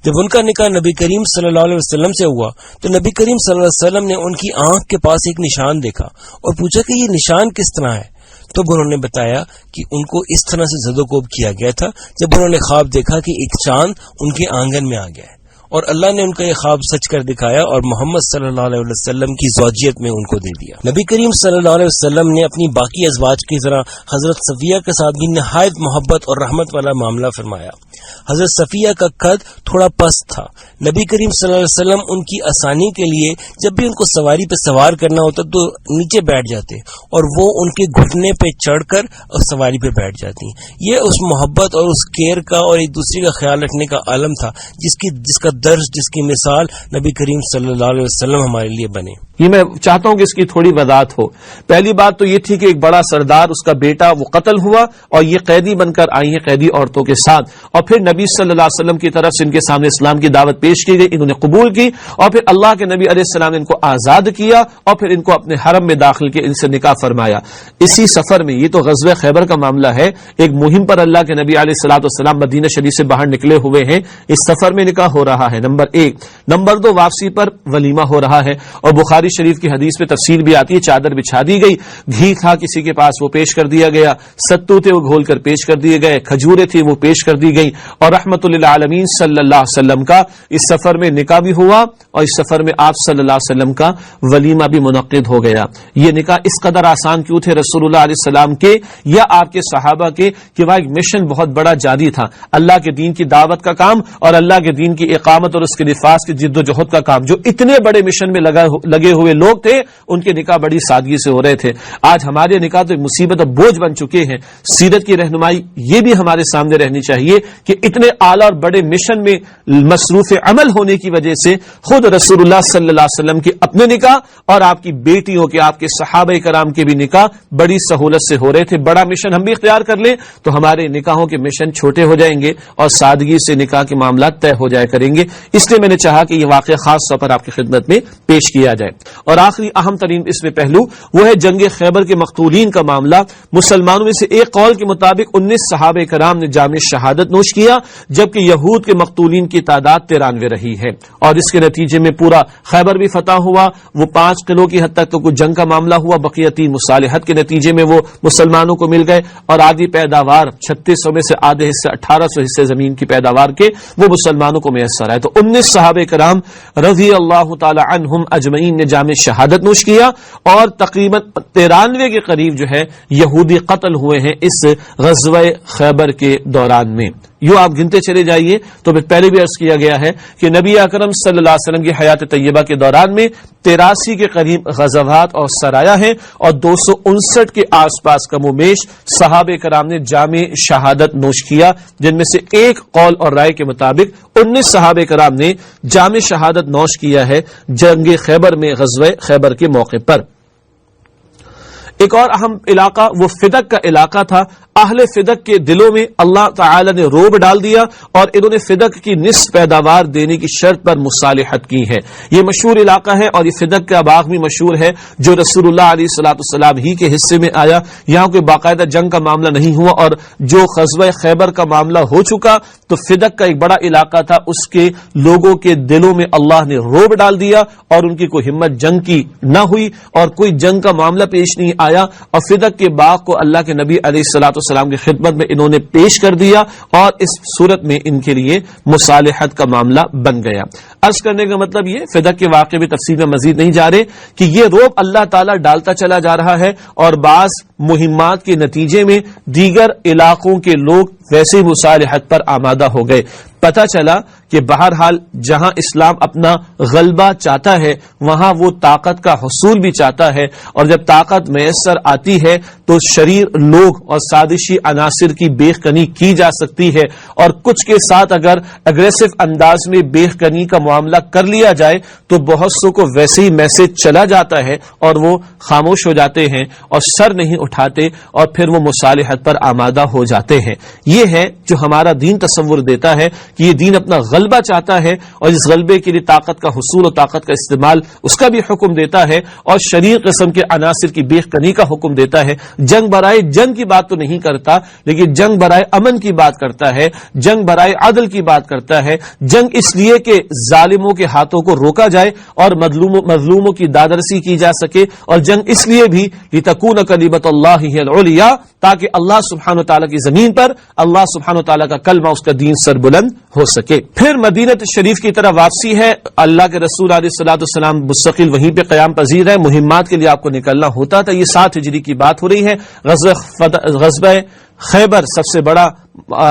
جب ان کا نکاح نبی کریم صلی اللہ علیہ وسلم سے ہوا تو نبی کریم صلی اللہ علیہ وسلم نے ان کی آنکھ کے پاس ایک نشان دیکھا اور پوچھا کہ یہ نشان کس طرح ہے. تب انہوں نے بتایا کہ ان کو اس طرح سے زد و کوب کیا گیا تھا جب انہوں نے خواب دیکھا کہ ایک چاند ان کے آنگن میں آ گیا ہے اور اللہ نے ان کا یہ خواب سچ کر دکھایا اور محمد صلی اللہ علیہ وسلم کی زوجیت میں ان کو دے دیا۔ نبی کریم صلی اللہ علیہ وسلم نے اپنی باقی ازواج کی طرح حضرت صفیہ کے ساتھ بھی نہایت محبت اور رحمت والا معاملہ فرمایا۔ حضرت صفیہ کا قد تھوڑا پست تھا۔ نبی کریم صلی اللہ علیہ وسلم ان کی آسانی کے لیے جب بھی ان کو سواری پہ سوار کرنا ہوتا تو نیچے بیٹھ جاتے اور وہ ان کے گھٹنے پہ چڑھ کر سواری پہ بیٹھ جاتی۔ یہ اس محبت اور اس کیئر کا اور ایک دوسرے کا خیال رکھنے کا عالم تھا جس کا درس، جس کی مثال نبی کریم صلی اللہ علیہ وسلم ہمارے لیے بنے۔ یہ میں چاہتا ہوں کہ اس کی تھوڑی وضاحت ہو۔ پہلی بات تو یہ تھی کہ ایک بڑا سردار، اس کا بیٹا وہ قتل ہوا اور یہ قیدی بن کر آئی ہیں قیدی عورتوں کے ساتھ، اور پھر نبی صلی اللہ علیہ وسلم کی طرف سے ان کے سامنے اسلام کی دعوت پیش کی گئی، انہوں نے قبول کی، اور پھر اللہ کے نبی علیہ السلام نے ان کو آزاد کیا اور پھر ان کو اپنے حرم میں داخل کے ان سے نکاح فرمایا۔ اسی سفر میں، یہ تو غزوہ خیبر کا معاملہ ہے، ایک مہم پر اللہ کے نبی علیہ الصلوۃ والسلام مدینہ شریف سے باہر نکلے ہوئے ہیں، اس سفر میں نکاح ہو رہا ہے، نمبر ایک۔ نمبر دو، واپسی پر ولیمہ ہو رہا ہے، اور بخاری شریف کی حدیث میں تفصیل بھی آتی ہے، چادر بچھا دی گئی، گھی تھا کسی کے پاس وہ پیش کر دیا گیا، ستو تھے وہ گھول کر پیش کر دیے گئے، کھجوریں تھی وہ پیش کر دی گئی، اور رحمت للعالمین صلی اللہ علیہ وسلم کا اس سفر میں نکاح بھی ہوا، اور اس سفر میں آپ صلی اللہ علیہ وسلم کا ولیمہ بھی منعقد ہو گیا۔ یہ نکاح اس قدر آسان کیوں تھے رسول اللہ علیہ السلام کے یا آپ کے صحابہ کے، کہ وہاں ایک مشن بہت بڑا جاری تھا، اللہ کے دین کی دعوت کا کام اور اللہ کے دین کی اقامت اور اس کے نفاذ کی جد و جہد کا کام۔ جو اتنے بڑے مشن میں لگے ہوئے لوگ تھے ان کے نکاح بڑی سادگی سے ہو رہے تھے۔ آج ہمارے نکاح تو ایک مصیبت اور بوجھ بن چکے ہیں۔ سیرت کی رہنمائی یہ بھی ہمارے سامنے رہنی چاہیے کہ اتنے اعلیٰ اور بڑے مشن میں مصروف عمل ہونے کی وجہ سے خود رسول اللہ صلی اللہ علیہ وسلم کے اپنے نکاح اور آپ کی بیٹیوں کے، آپ کے صحابہ کرام کے بھی نکاح بڑی سہولت سے ہو رہے تھے۔ بڑا مشن ہم بھی اختیار کر لیں تو ہمارے نکاحوں کے مشن چھوٹے ہو جائیں گے اور سادگی سے نکاح کے معاملات طے ہو جایا کریں گے۔ اس لیے میں نے چاہا کہ یہ واقعہ خاص طور پر آپ کی خدمت میں پیش کیا جائے۔ اور آخری اہم ترین اس میں پہلو وہ ہے جنگ خیبر کے مقتولین کا معاملہ۔ مسلمانوں میں سے ایک قول کے مطابق 19 صحابہ کرام نے جام شہادت نوش کیا، جبکہ یہود کے مقتولین کی تعداد 93 رہی ہے، اور اس کے نتیجے میں پورا خیبر بھی فتح ہوا۔ وہ 5 قلعوں کی حد تک تو کچھ جنگ کا معاملہ ہوا، بقیہ 3 مصالحت کے نتیجے میں وہ مسلمانوں کو مل گئے، اور آدھی پیداوار 3600 میں سے آدھے حصے 1800 حصے زمین کی پیداوار کے وہ مسلمانوں کو میسر آئے۔ تو 19 صحابہ کرام رضی اللہ تعالی عنہم اجمعین نے جام شہادت نوش کیا، اور تقریباً 93 کے قریب جو ہے یہودی قتل ہوئے ہیں اس غزوہ خیبر کے دوران میں۔ یوں آپ گنتے چلے جائیے تو پہلے بھی عرض کیا گیا ہے کہ نبی اکرم صلی اللہ علیہ وسلم کی حیات طیبہ کے دوران میں 83 کے قریب غزوات اور سرایا ہیں، اور 259 کے آس پاس کم و بیش صحابہ کرام نے جام شہادت نوش کیا، جن میں سے ایک قول اور رائے کے مطابق 19 صحابہ کرام نے جام شہادت نوش کیا ہے جنگ خیبر میں، غزوہ خیبر کے موقع پر۔ ایک اور اہم علاقہ وہ فدق کا علاقہ تھا۔ اہل فدق کے دلوں میں اللہ تعالی نے روب ڈال دیا، اور انہوں نے فدق کی نصف پیداوار دینے کی شرط پر مصالحت کی ہے۔ یہ مشہور علاقہ ہے، اور یہ فدق کا باغ بھی مشہور ہے جو رسول اللہ علیہ الصلوۃ والسلام ہی کے حصے میں آیا۔ یہاں کوئی باقاعدہ جنگ کا معاملہ نہیں ہوا، اور جو غزوہ خیبر کا معاملہ ہو چکا تو فدق کا ایک بڑا علاقہ تھا، اس کے لوگوں کے دلوں میں اللہ نے روب ڈال دیا، اور ان کی کوئی ہمت جنگ کی نہ ہوئی، اور کوئی جنگ کا معاملہ پیش نہیں آیا، اور فدق کے باغ کو اللہ کے نبی علیہ الصلوۃ والسلام کی خدمت میں انہوں نے پیش کر دیا، اور اس صورت میں ان کے لیے مصالحت کا معاملہ بن گیا۔ عرض کرنے کا مطلب یہ، فدق کے واقعے بھی تفصیل میں مزید نہیں جا رہے، کہ یہ روب اللہ تعالیٰ ڈالتا چلا جا رہا ہے، اور بعض مہمات کے نتیجے میں دیگر علاقوں کے لوگ ویسے ہی مصالحت پر آمادہ ہو گئے۔ پتہ چلا کہ بہرحال جہاں اسلام اپنا غلبہ چاہتا ہے وہاں وہ طاقت کا حصول بھی چاہتا ہے، اور جب طاقت میسر آتی ہے تو شریر لوگ اور سازشی عناصر کی بیخ کنی کی جا سکتی ہے، اور کچھ کے ساتھ اگر اگریسو انداز میں بیخ کنی کا معاملہ کر لیا جائے تو بہت سو کو ویسے ہی میسج چلا جاتا ہے، اور وہ خاموش ہو جاتے ہیں اور سر نہیں اٹھاتے، اور پھر وہ مصالحت پر آمادہ ہو جاتے ہیں۔ یہ ہے جو ہمارا دین تصور دیتا ہے کہ یہ دین اپنا غلبہ چاہتا ہے، اور اس غلبے کے لیے طاقت کا حصول اور طاقت کا استعمال اس کا بھی حکم دیتا ہے، اور شریر قسم کے عناصر کی بیخ کنی کا حکم دیتا ہے۔ جنگ برائے جنگ کی بات تو نہیں کرتا، لیکن جنگ برائے امن کی بات کرتا ہے، جنگ برائے عدل کی بات کرتا ہے، جنگ اس لیے کہ ظالموں کے ہاتھوں کو روکا جائے اور مظلوموں کی دادرسی کی جا سکے، اور جنگ اس لیے بھی لتکون کلمۃ اللہ ہی العلیٰ، تاکہ اللہ سبحانہ تعالیٰ کی زمین پر اللہ سبحانہ تعالیٰ کا کلمہ، اس کا دین سر بلند ہو سکے۔ پھر مدینہ شریف کی طرف واپسی ہے۔ اللہ کے رسول علیہ الصلوۃ والسلام مستقل وہیں پہ قیام پذیر ہے، مہمات کے لیے آپ کو نکلنا ہوتا تھا۔ یہ 7 ہجری کی بات ہو رہی ہے۔ غزوہ خیبر سب سے بڑا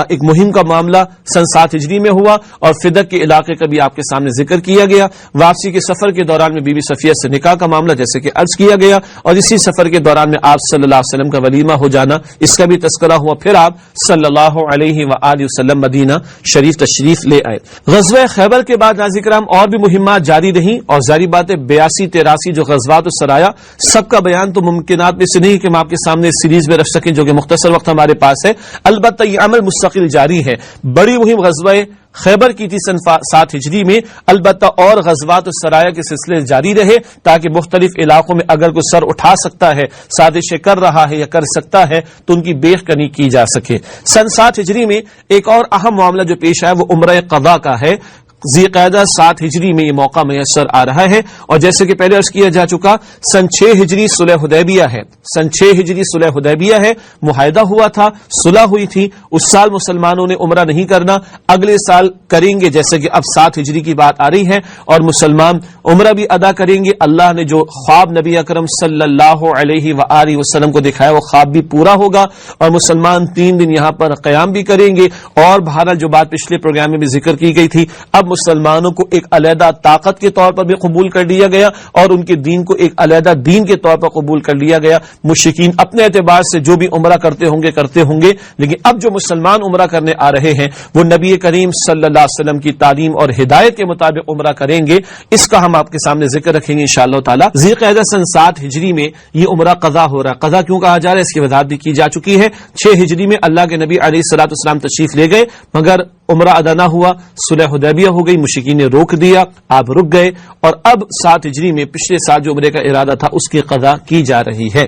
ایک مہم کا معاملہ سن 7 ہجری میں ہوا، اور فدق کے علاقے کا بھی آپ کے سامنے ذکر کیا گیا۔ واپسی کے سفر کے دوران میں بی بی صفیہ سے نکاح کا معاملہ جیسے کہ عرض کیا گیا، اور اسی سفر کے دوران میں آپ صلی اللہ علیہ وسلم کا ولیمہ ہو جانا، اس کا بھی تذکرہ ہوا۔ پھر آپ صلی اللہ علیہ وآلہ وسلم مدینہ شریف تشریف لے آئے۔ غزوہ خیبر کے بعد ناظرین کرام اور بھی مہمات جاری رہیں، اور ظاہری بات ہے 82-83 جو غزوات و سرایا، سب کا بیان تو ممکنات میں سے نہیں کہ ہم آپ کے سامنے اس سیریز میں رکھ سکیں، جو کہ مختصر وقت ہمارے پاس ہے۔ البتہ یہ عمل مستقل جاری ہے۔ بڑی مہم غزوہ خیبر کی تھی سن 7 ہجری میں، البتہ اور غزوات و سرایا کے سلسلے جاری رہے، تاکہ مختلف علاقوں میں اگر کوئی سر اٹھا سکتا ہے، سازشیں کر رہا ہے یا کر سکتا ہے، تو ان کی بیخ کنی کی جا سکے۔ سن 7 ہجری میں ایک اور اہم معاملہ جو پیش آیا وہ عمرہ قضا کا ہے۔ ذی قعدہ 7 ہجری میں یہ موقع میسر آ رہا ہے، اور جیسے کہ پہلے عرض کیا جا چکا، سن 6 ہجری صلح حدیبیہ ہے۔ سن 6 ہجری صلح حدیبیہ ہے، معاہدہ ہوا تھا، صلح ہوئی تھی۔ اس سال مسلمانوں نے عمرہ نہیں کرنا، اگلے سال کریں گے، جیسے کہ اب 7 ہجری کی بات آ رہی ہے، اور مسلمان عمرہ بھی ادا کریں گے۔ اللہ نے جو خواب نبی اکرم صلی اللہ علیہ وآلہ وسلم کو دکھایا وہ خواب بھی پورا ہوگا، اور مسلمان 3 دن یہاں پر قیام بھی کریں گے۔ اور بہرحال جو بات پچھلے پروگرام میں بھی ذکر کی گئی تھی، اب مسلمانوں کو ایک علیحدہ طاقت کے طور پر بھی قبول کر لیا گیا، اور ان کے دین کو ایک علیحدہ دین کے طور پر قبول کر لیا گیا۔ مشرکین اپنے اعتبار سے جو بھی عمرہ کرتے ہوں گے، لیکن اب جو مسلمان عمرہ کرنے آ رہے ہیں وہ نبی کریم صلی اللہ علیہ وسلم کی تعلیم اور ہدایت کے مطابق عمرہ کریں گے۔ اس کا ہم آپ کے سامنے ذکر رکھیں گے انشاءاللہ تعالی۔ ذی قعدہ سن 7 ہجری میں یہ عمرہ قضا ہو رہا ہے۔ قضا کیوں کہا جا رہا ہے اس کی وضاحت بھی کی جا چکی ہے۔ 6 ہجری میں اللہ کے نبی علیہ الصلوۃ والسلام تشریف لے گئے، مگر عمرہ ادا نہ ہوا، صلح حدیبیہ ہو گئی، مشرکین نے روک دیا، آپ رک گئے، اور اب 7 ہجری میں پچھلے سال جو عمرے کا ارادہ تھا اس کی قضا کی جا رہی ہے۔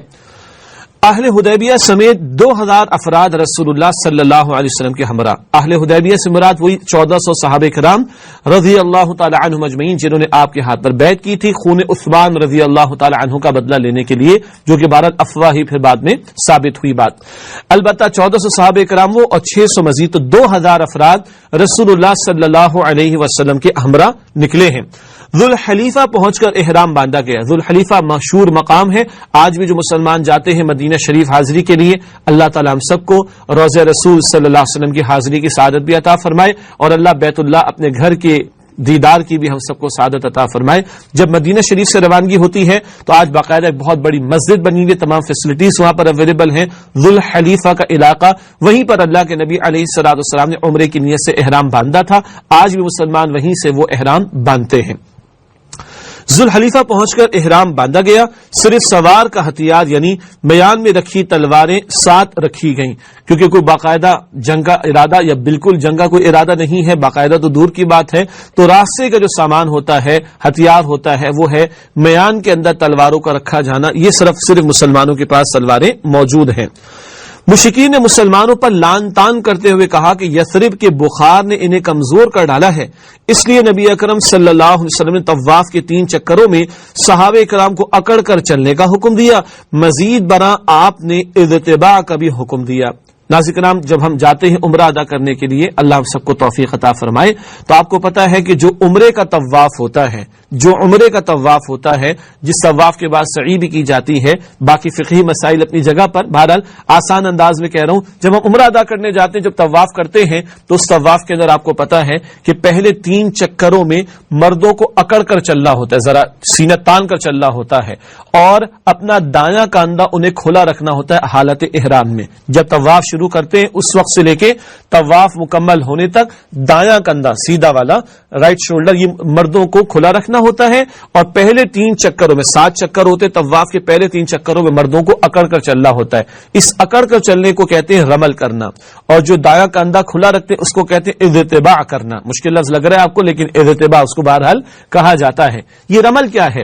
اہل حدیبیہ سمیت 2000 افراد رسول اللہ صلی اللہ علیہ وسلم کے ہمراہ۔ اہل حدیبیہ سے مراد وہی 1400 صحابہ کرام رضی اللہ تعالی عنہم اجمعین جنہوں نے آپ کے ہاتھ پر بیعت کی تھی خون عثمان رضی اللہ تعالی عنہ کا بدلہ لینے کے لیے، جو کہ بہرحال افواہ ہی پھر بعد میں ثابت ہوئی بات۔ البتہ 1400 صحابہ کرام وہ، اور 600 مزید، تو 2000 افراد رسول اللہ صلی اللہ علیہ وسلم کے ہمراہ نکلے ہیں۔ ذوالحلیفہ پہنچ کر احرام باندھا گیا۔ ذوالحلیفہ مشہور مقام ہے، آج بھی جو مسلمان جاتے ہیں مدینہ شریف حاضری کے لیے، اللہ تعالیٰ ہم سب کو روضہ رسول صلی اللہ علیہ وسلم کی حاضری کی سعادت بھی عطا فرمائے، اور اللہ بیت اللہ اپنے گھر کے دیدار کی بھی ہم سب کو سعادت عطا فرمائے۔ جب مدینہ شریف سے روانگی ہوتی ہے تو آج باقاعدہ ایک بہت بڑی مسجد بنی ہوئی ہے، تمام فیسلٹیز وہاں پر اویلیبل ہیں۔ ذوالحلیفہ کا علاقہ، وہیں پر اللہ کے نبی علیہ الصلوۃ والسلام نے عمرے کی نیت سے احرام باندھا تھا، آج بھی مسلمان وہیں سے وہ احرام باندھتے ہیں۔ ذوالحلیفہ پہنچ کر احرام باندھا گیا۔ صرف سوار کا ہتھیار یعنی میان میں رکھی تلواریں ساتھ رکھی گئیں، کیونکہ کوئی باقاعدہ جنگ کا ارادہ یا بالکل جنگ کا کوئی ارادہ نہیں ہے، باقاعدہ تو دور کی بات ہے، تو راستے کا جو سامان ہوتا ہے، ہتھیار ہوتا ہے، وہ ہے میان کے اندر تلواروں کا رکھا جانا۔ یہ صرف مسلمانوں کے پاس تلواریں موجود ہیں۔ مشرکین نے مسلمانوں پر لان تان کرتے ہوئے کہا کہ یثرب کے بخار نے انہیں کمزور کر ڈالا ہے، اس لیے نبی اکرم صلی اللہ علیہ وسلم نے طواف کے 3 چکروں میں صحابہ کرام کو اکڑ کر چلنے کا حکم دیا، مزید برآں آپ نے اذتباع کا بھی حکم دیا۔ ناظرین کرام، جب ہم جاتے ہیں عمرہ ادا کرنے کے لیے، اللہ ہم سب کو توفیق عطا فرمائے، تو آپ کو پتا ہے کہ جو عمرے کا طواف ہوتا ہے، جس طواف کے بعد سعی بھی کی جاتی ہے، باقی فقہی مسائل اپنی جگہ پر، بہرحال آسان انداز میں کہہ رہا ہوں، جب ہم عمرہ ادا کرنے جاتے ہیں، جب طواف کرتے ہیں تو اس طواف کے اندر آپ کو پتا ہے کہ پہلے 3 چکروں میں مردوں کو اکڑ کر چلنا ہوتا ہے، ذرا سینہ تان کر چلنا ہوتا ہے، اور اپنا دایاں کاندھا انہیں کھلا رکھنا ہوتا ہے حالت احرام میں۔ جب طواف شروع کرتے ہیں اس وقت سے لے کے طواف مکمل ہونے تک دایاں کندھا سیدھا والا رائٹ شولڈر یہ مردوں کو کھلا رکھنا ہوتا ہے، اور پہلے 3 چکروں میں 7 چکر ہوتے طواف کے پہلے 3 چکروں میں مردوں کو اکڑ کر چلنا ہوتا ہے۔ اس اکڑ کر چلنے کو کہتے ہیں رمل کرنا، اور جو دایاں کندھا کھلا رکھتے ہیں اس کو کہتے ہیں اذتباع کرنا۔ مشکل لفظ لگ رہا ہے آپ کو، لیکن اذتباع اس کو بہرحال کہا جاتا ہے۔ یہ رمل کیا ہے؟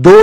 2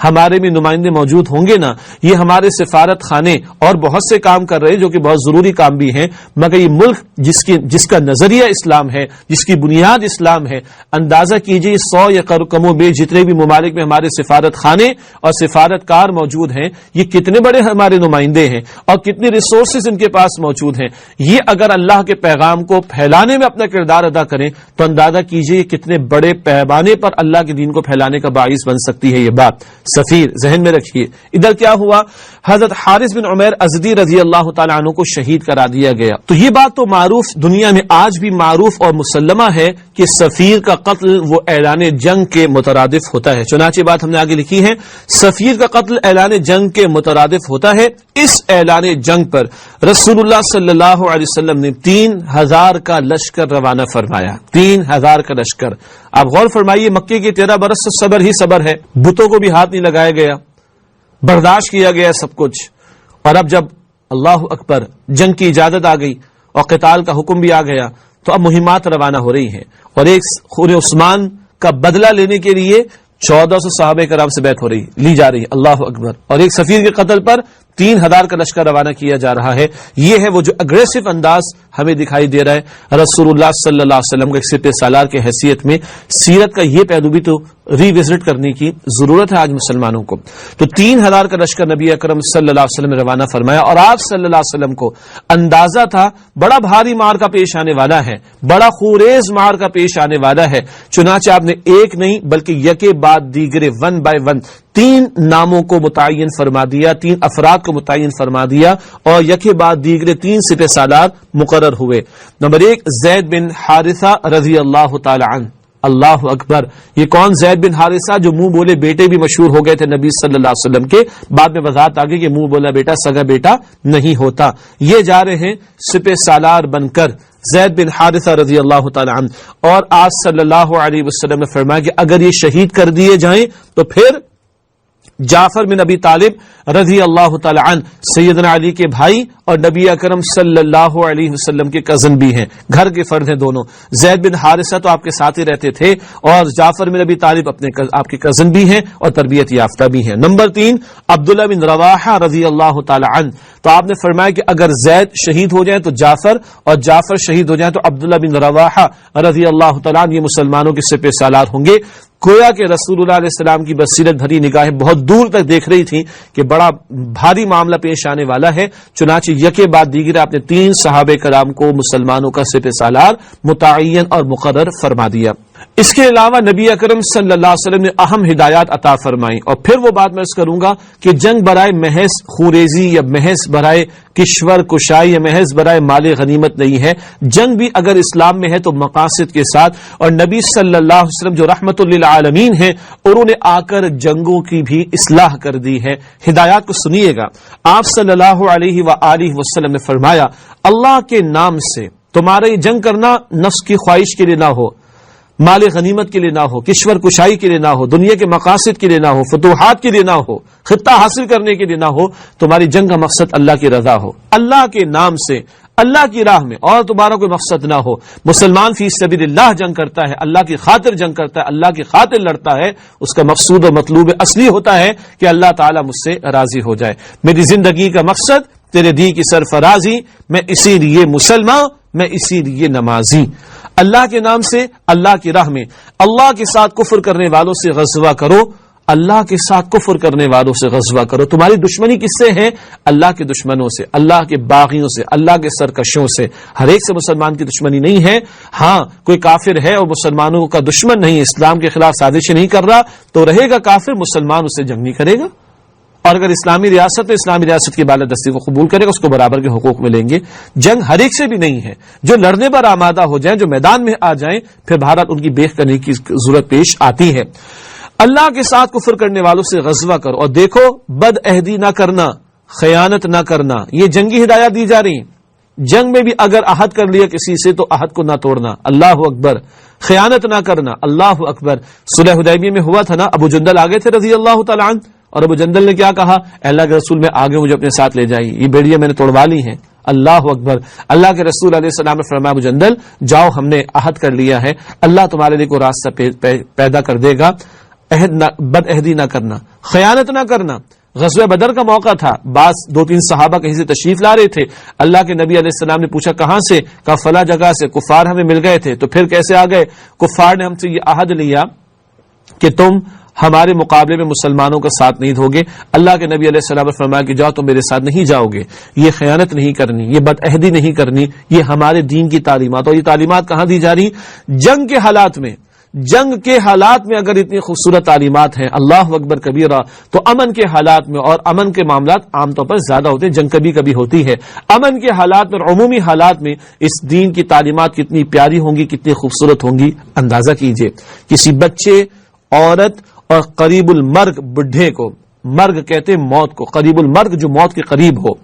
ہمارے بھی نمائندے موجود ہوں گے نا. یہ ہمارے سفارت خانے اور بہت سے کام کر رہے ہیں جو کہ بہت ضروری کام بھی ہیں، مگر یہ ملک جس کا نظریہ اسلام ہے، جس کی بنیاد اسلام ہے، اندازہ کیجئے 100 یا کم و بیش جتنے بھی ممالک میں ہمارے سفارت خانے اور سفارتکار موجود ہیں، یہ کتنے بڑے ہمارے نمائندے ہیں اور کتنی ریسورسز ان کے پاس موجود ہیں. یہ اگر اللہ کے پیغام کو پھیلانے میں اپنا کردار ادا کریں تو اندازہ کیجئے کتنے بڑے پیمانے پر اللہ کے دین کو پھیلانے کا باعث بن سکتی ہے یہ بات. سفیر ذہن میں رکھیے. ادھر کیا ہوا، حضرت حارث بن عمیر ازدی رضی اللہ تعالیٰ عنہ کو شہید کرا دیا گیا. تو یہ بات تو معروف، دنیا میں آج بھی معروف اور مسلمہ ہے کہ سفیر کا قتل وہ اعلان جنگ کے مترادف ہوتا ہے. چنانچہ بات ہم نے آگے لکھی ہے، سفیر کا قتل اعلان جنگ کے مترادف ہوتا ہے. اس اعلان جنگ پر رسول اللہ صلی اللہ علیہ وسلم نے 3000 کا لشکر روانہ فرمایا. 3000 کا لشکر. آپ غور فرمائیے، مکے کے 13 برس سے صبر ہی صبر ہے، بتوں کو بھی ہاتھ نہیں لگایا گیا، برداشت کیا گیا سب کچھ. اور اب جب اللہ اکبر جنگ کی اجازت آ گئی اور قتال کا حکم بھی آ گیا تو اب مہمات روانہ ہو رہی ہیں اور ایک خون عثمان کا بدلہ لینے کے لیے 1400 صحابہ کرام سے بیعت لی جا رہی ہے. اللہ اکبر. اور ایک سفیر کے قتل پر 3000 کا لشکر روانہ کیا جا رہا ہے. یہ ہے وہ جو اگریسو انداز ہمیں دکھائی دے رہا ہے رسول اللہ صلی اللہ علیہ وسلم کے سپہ سالار کی حیثیت میں. سیرت کا یہ پہلو بھی تو ری وزٹ کرنے کی ضرورت ہے آج مسلمانوں کو. تو 3000 کا لشکر نبی اکرم صلی اللہ علیہ وسلم نے روانہ فرمایا اور آپ صلی اللہ علیہ وسلم کو اندازہ تھا بڑا بھاری مار کا پیش آنے والا ہے، بڑا خوریز مار کا پیش آنے والا ہے. چنانچہ آپ نے ایک نہیں بلکہ یکے بعد دیگرے 1 بائی 1 3 ناموں کو متعین فرما دیا، 3 افراد کو متعین فرما دیا اور یکے بعد دیگرے 3 سپہ سالار مقرر ہوئے. نمبر 1 زید بن حارثہ رضی اللہ تعالی عنہ. اللہ اکبر. یہ کون؟ زید بن حارثہ، جو منہ بولے بیٹے بھی مشہور ہو گئے تھے نبی صلی اللہ علیہ وسلم کے. بعد میں وضاحت آگے کہ منہ بولا بیٹا سگا بیٹا نہیں ہوتا. یہ جا رہے ہیں سپہ سالار بن کر، زید بن حارثہ رضی اللہ تعالی عنہ. اور آج صلی اللہ علیہ وسلم نے فرمایا کہ اگر یہ شہید کر دیے جائیں تو پھر جعفر بن ابی طالب رضی اللہ تعالی عنہ سیدنا علی کے بھائی اور نبی اکرم صلی اللہ علیہ وسلم کے کزن بھی ہیں، گھر کے فرد ہیں دونوں. زید بن حارثہ تو آپ کے ساتھ ہی رہتے تھے اور جعفر بن ابی طالب آپ کے کزن بھی ہیں اور تربیت یافتہ بھی ہیں. نمبر 3 عبداللہ بن رواحہ رضی اللہ تعالی عنہ. تو آپ نے فرمایا کہ اگر زید شہید ہو جائیں تو جعفر اور جعفر شہید ہو جائیں تو عبداللہ بن رواحہ رضی اللہ تعالی عنہ یہ مسلمانوں کے سپہ سالار ہوں گے. گویا کہ رسول اللہ علیہ السلام کی بصیرت بھری نگاہیں بہت دور تک دیکھ رہی تھیں کہ بڑا بھاری معاملہ پیش آنے والا ہے. چنانچہ یکے بعد دیگر آپ نے 3 صحابہ کرام کو مسلمانوں کا سپہ سالار متعین اور مقرر فرما دیا. اس کے علاوہ نبی اکرم صلی اللہ علیہ وسلم نے اہم ہدایات عطا فرمائیں. اور پھر وہ بات میں عرض کروں گا کہ جنگ برائے محض خوریزی یا محض برائے کشور کشائی یا محض برائے مال غنیمت نہیں ہے. جنگ بھی اگر اسلام میں ہے تو مقاصد کے ساتھ. اور نبی صلی اللہ علیہ وسلم جو رحمت للعالمین ہیں انہوں نے آ کر جنگوں کی بھی اصلاح کر دی ہے. ہدایات کو سنیے گا. آپ صلی اللہ علیہ وآلہ وسلم نے فرمایا اللہ کے نام سے تمہارا یہ جنگ کرنا نفس کی خواہش کے لیے نہ ہو، مال غنیمت کے لیے نہ ہو، کشور کشائی کے لیے نہ ہو، دنیا کے مقاصد کے لیے نہ ہو، فتوحات کے لیے نہ ہو، خطہ حاصل کرنے کے لیے نہ ہو. تمہاری جنگ کا مقصد اللہ کی رضا ہو، اللہ کے نام سے اللہ کی راہ میں، اور تمہارا کوئی مقصد نہ ہو. مسلمان فی سبیل اللہ جنگ کرتا ہے، اللہ کی خاطر جنگ کرتا ہے، اللہ کی خاطر لڑتا ہے. اس کا مقصود و مطلوب اصلی ہوتا ہے کہ اللہ تعالیٰ مجھ سے راضی ہو جائے. میری زندگی کا مقصد تیرے دی کی سرفرازی، میں اسی لیے مسلمان، میں اسی لیے نمازی. اللہ کے نام سے اللہ کی راہ میں اللہ کے ساتھ کفر کرنے والوں سے غزوہ کرو، اللہ کے ساتھ کفر کرنے والوں سے غزوہ کرو. تمہاری دشمنی کس سے ہے؟ اللہ کے دشمنوں سے، اللہ کے باغیوں سے، اللہ کے سرکشوں سے. ہر ایک سے مسلمان کی دشمنی نہیں ہے. ہاں کوئی کافر ہے اور مسلمانوں کا دشمن نہیں، اسلام کے خلاف سازشیں نہیں کر رہا تو رہے گا کافر، مسلمان اس سے جنگ نہیں کرے گا. اور اگر اسلامی ریاست ہے، اسلامی ریاست کی بالادستی کو قبول کرے گا، اس کو برابر کے حقوق ملیں گے. جنگ ہر ایک سے بھی نہیں ہے. جو لڑنے پر آمادہ ہو جائیں، جو میدان میں آ جائیں، پھر بھارت ان کی بیخ کرنے کی ضرورت پیش آتی ہے. اللہ کے ساتھ کفر کرنے والوں سے غزوہ کرو. اور دیکھو بد عہدی نہ کرنا، خیانت نہ کرنا، یہ جنگی ہدایات دی جا رہی. جنگ میں بھی اگر عہد کر لیا کسی سے تو عہد کو نہ توڑنا، اللہ اکبر. خیانت نہ کرنا، اللہ اکبر. صلح حدیبیہ میں ہوا تھا نا، ابو جندل آگے تھے رضی اللہ تعالی عنہ، اور ابو جندل نے کیا کہا؟ اللہ کے رسول میں آگے مجھے اپنے ساتھ لے جائیے، یہ بیڑیاں میں نے توڑوا لی ہیں. اللہ اکبر. اللہ کے رسول علیہ السلام نے فرمایا ابو جندل جاؤ، ہم نے عہد کر لیا ہے، اللہ تمہارے لیے کوئی راستہ پیدا کر دے گا. بد عہدی نہ کرنا، خیانت نہ کرنا. غزوہ بدر کا موقع تھا, بعض 2-3 صحابہ کہیں سے تشریف لا رہے تھے, اللہ کے نبی علیہ السلام نے پوچھا کہاں سے؟ کہا فلاں جگہ سے. کفار ہمیں مل گئے تھے. تو پھر کیسے آ گئے؟ کفار نے ہم سے یہ عہد لیا کہ تم ہمارے مقابلے میں مسلمانوں کا ساتھ نہیں دو گے. اللہ کے نبی علیہ السلام نے فرمایا کہ جاؤ تم میرے ساتھ نہیں جاؤ گے. یہ خیانت نہیں کرنی, یہ بد عہدی نہیں کرنی, یہ ہمارے دین کی تعلیمات. اور یہ تعلیمات کہاں دی جا رہی؟ جنگ کے حالات میں. جنگ کے حالات میں اگر اتنی خوبصورت تعلیمات ہیں, اللہ اکبر کبیرہ, تو امن کے حالات میں, اور امن کے معاملات عام طور پر زیادہ ہوتے ہیں, جنگ کبھی کبھی ہوتی ہے. امن کے حالات میں اور عمومی حالات میں اس دین کی تعلیمات کتنی پیاری ہوں گی, کتنی خوبصورت ہوں گی. اندازہ کیجئے, کسی بچے, عورت اور قریب المرگ بڈھے کو, مرگ کہتے ہیں موت کو, قریب المرگ جو موت کے قریب ہو,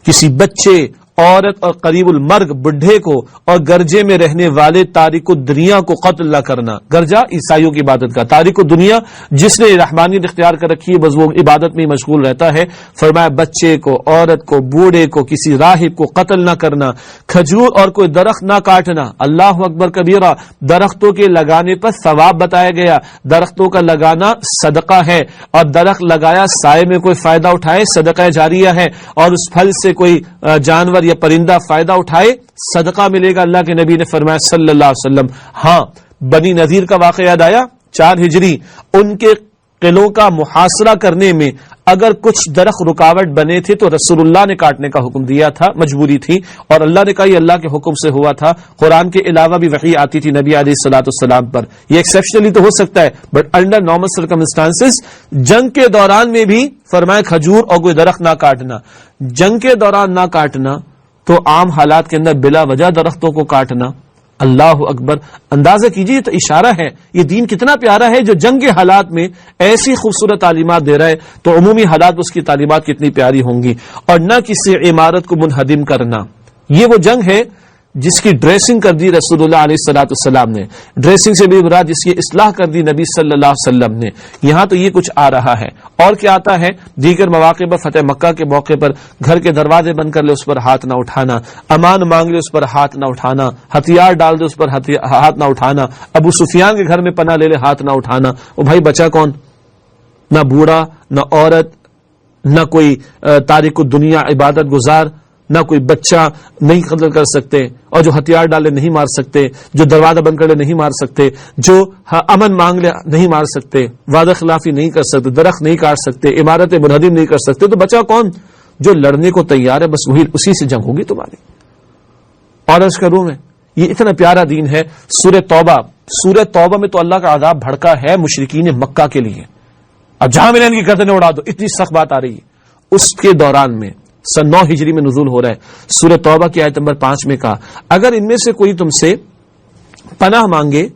کسی بچے, عورت اور قریب المرگ بڈھے کو اور گرجے میں رہنے والے تارک الدنیا کو قتل نہ کرنا. گرجا عیسائیوں کی عبادت کا, تارک الدنیا جس نے رحمانیت اختیار کر رکھی ہے بس وہ عبادت میں مشغول رہتا ہے. فرمایا بچے کو, عورت کو, بوڑھے کو, کسی راہب کو قتل نہ کرنا. کھجور اور کوئی درخت نہ کاٹنا. اللہ اکبر کبیرہ, درختوں کے لگانے پر ثواب بتایا گیا. درختوں کا لگانا صدقہ ہے, اور درخت لگایا سائے میں کوئی فائدہ اٹھائے صدقہ جاریہ ہے, اور اس پھل سے کوئی جانور یا پرندہ فائدہ اٹھائے صدقہ ملے گا. اللہ کے نبی نے فرمایا صلی اللہ علیہ وسلم. ہاں, بنی نذیر کا واقعہ یاد آیا, 4 ہجری, ان کے قلعوں کا محاصرہ کرنے میں اگر کچھ درخت رکاوٹ بنے تھے تو رسول اللہ نے کاٹنے کا حکم دیا تھا, مجبوری تھی, اور اللہ نے کہا یہ اللہ کے حکم سے ہوا تھا. قرآن کے علاوہ بھی وحی آتی تھی نبی علیہ الصلوۃ والسلام پر. یہ ایکسیپشنلی تو ہو سکتا ہے, بٹ انڈر نارمل سرکمسٹانسز جنگ کے دوران میں بھی فرمایا کھجور اور کوئی درخت نہ کاٹنا. جنگ کے دوران نہ کاٹنا تو عام حالات کے اندر بلا وجہ درختوں کو کاٹنا. اللہ اکبر, اندازہ کیجیے تو اشارہ ہے یہ دین کتنا پیارا ہے جو جنگ کے حالات میں ایسی خوبصورت تعلیمات دے رہا ہے, تو عمومی حالات اس کی تعلیمات کتنی پیاری ہوں گی. اور نہ کسی عمارت کو منہدم کرنا. یہ وہ جنگ ہے جس کی ڈریسنگ کر دی رسول اللہ علیہ الصلوۃ والسلام نے, ڈریسنگ سے بھی مراد جس کی اصلاح کر دی نبی صلی اللہ علیہ وسلم نے. یہاں تو یہ کچھ آ رہا ہے, اور کیا آتا ہے دیگر مواقع پر, فتح مکہ کے موقع پر گھر کے دروازے بند کر لے اس پر ہاتھ نہ اٹھانا, امان مانگ لے اس پر ہاتھ نہ اٹھانا, ہتھیار ڈال دے اس پر ہاتھ نہ اٹھانا, ابو سفیان کے گھر میں پناہ لے لے ہاتھ نہ اٹھانا. وہ بھائی بچا کون؟ نہ بوڑھا, نہ عورت, نہ کوئی تارک الدنیا عبادت گزار, نہ کوئی بچہ نہیں قتل کر سکتے, اور جو ہتھیار ڈالے نہیں مار سکتے, جو دروازہ بند کر لے نہیں مار سکتے, جو امن مانگ لے نہیں مار سکتے, وعدہ خلافی نہیں کر سکتے, درخت نہیں کاٹ سکتے, عمارتیں منہدم نہیں کر سکتے, تو بچہ کون؟ جو لڑنے کو تیار ہے, بس وہی, اسی سے جنگ ہوگی تمہاری. اور عرض کروں میں, یہ اتنا پیارا دین ہے. سورہ توبہ میں تو اللہ کا عذاب بھڑکا ہے مشرکین مکہ کے لیے. اب جہاں میں نے ان کی گردنیں اڑا دو, اتنی سخت بات آ رہی ہے. اس کے دوران میں سن 9 ہجری میں نزول ہو رہا ہے. سورہ توبہ کی آیت نمبر 5 میں کہا اگر ان میں سے کوئی تم سے پناہ مانگے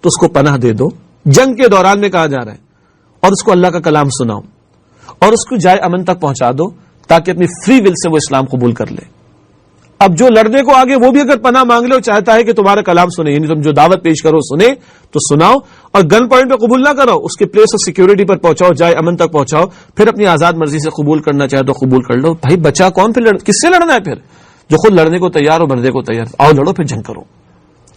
تو اس کو پناہ دے دو. جنگ کے دوران میں کہا جا رہا ہے, اور اس کو اللہ کا کلام سناؤ, اور اس کو جائے امن تک پہنچا دو تاکہ اپنی فری ول سے وہ اسلام قبول کر لے. اب جو لڑنے کو آگے وہ بھی اگر پناہ مانگ لے اور چاہتا ہے کہ تمہارا کلام سنے, یعنی تم جو دعوت پیش کرو سنے تو سناؤ, اور گن پوائنٹ پہ قبول نہ کرو, اس کے پلیس آف سیکورٹی پر پہنچاؤ, جائے امن تک پہنچاؤ, پھر اپنی آزاد مرضی سے قبول کرنا چاہے تو قبول کر لو. بھائی بچا کون؟ پھر کس سے لڑنا ہے؟ پھر جو خود لڑنے کو تیار ہو, بندے کو تیار, آؤ لڑو, پھر جنگ کرو.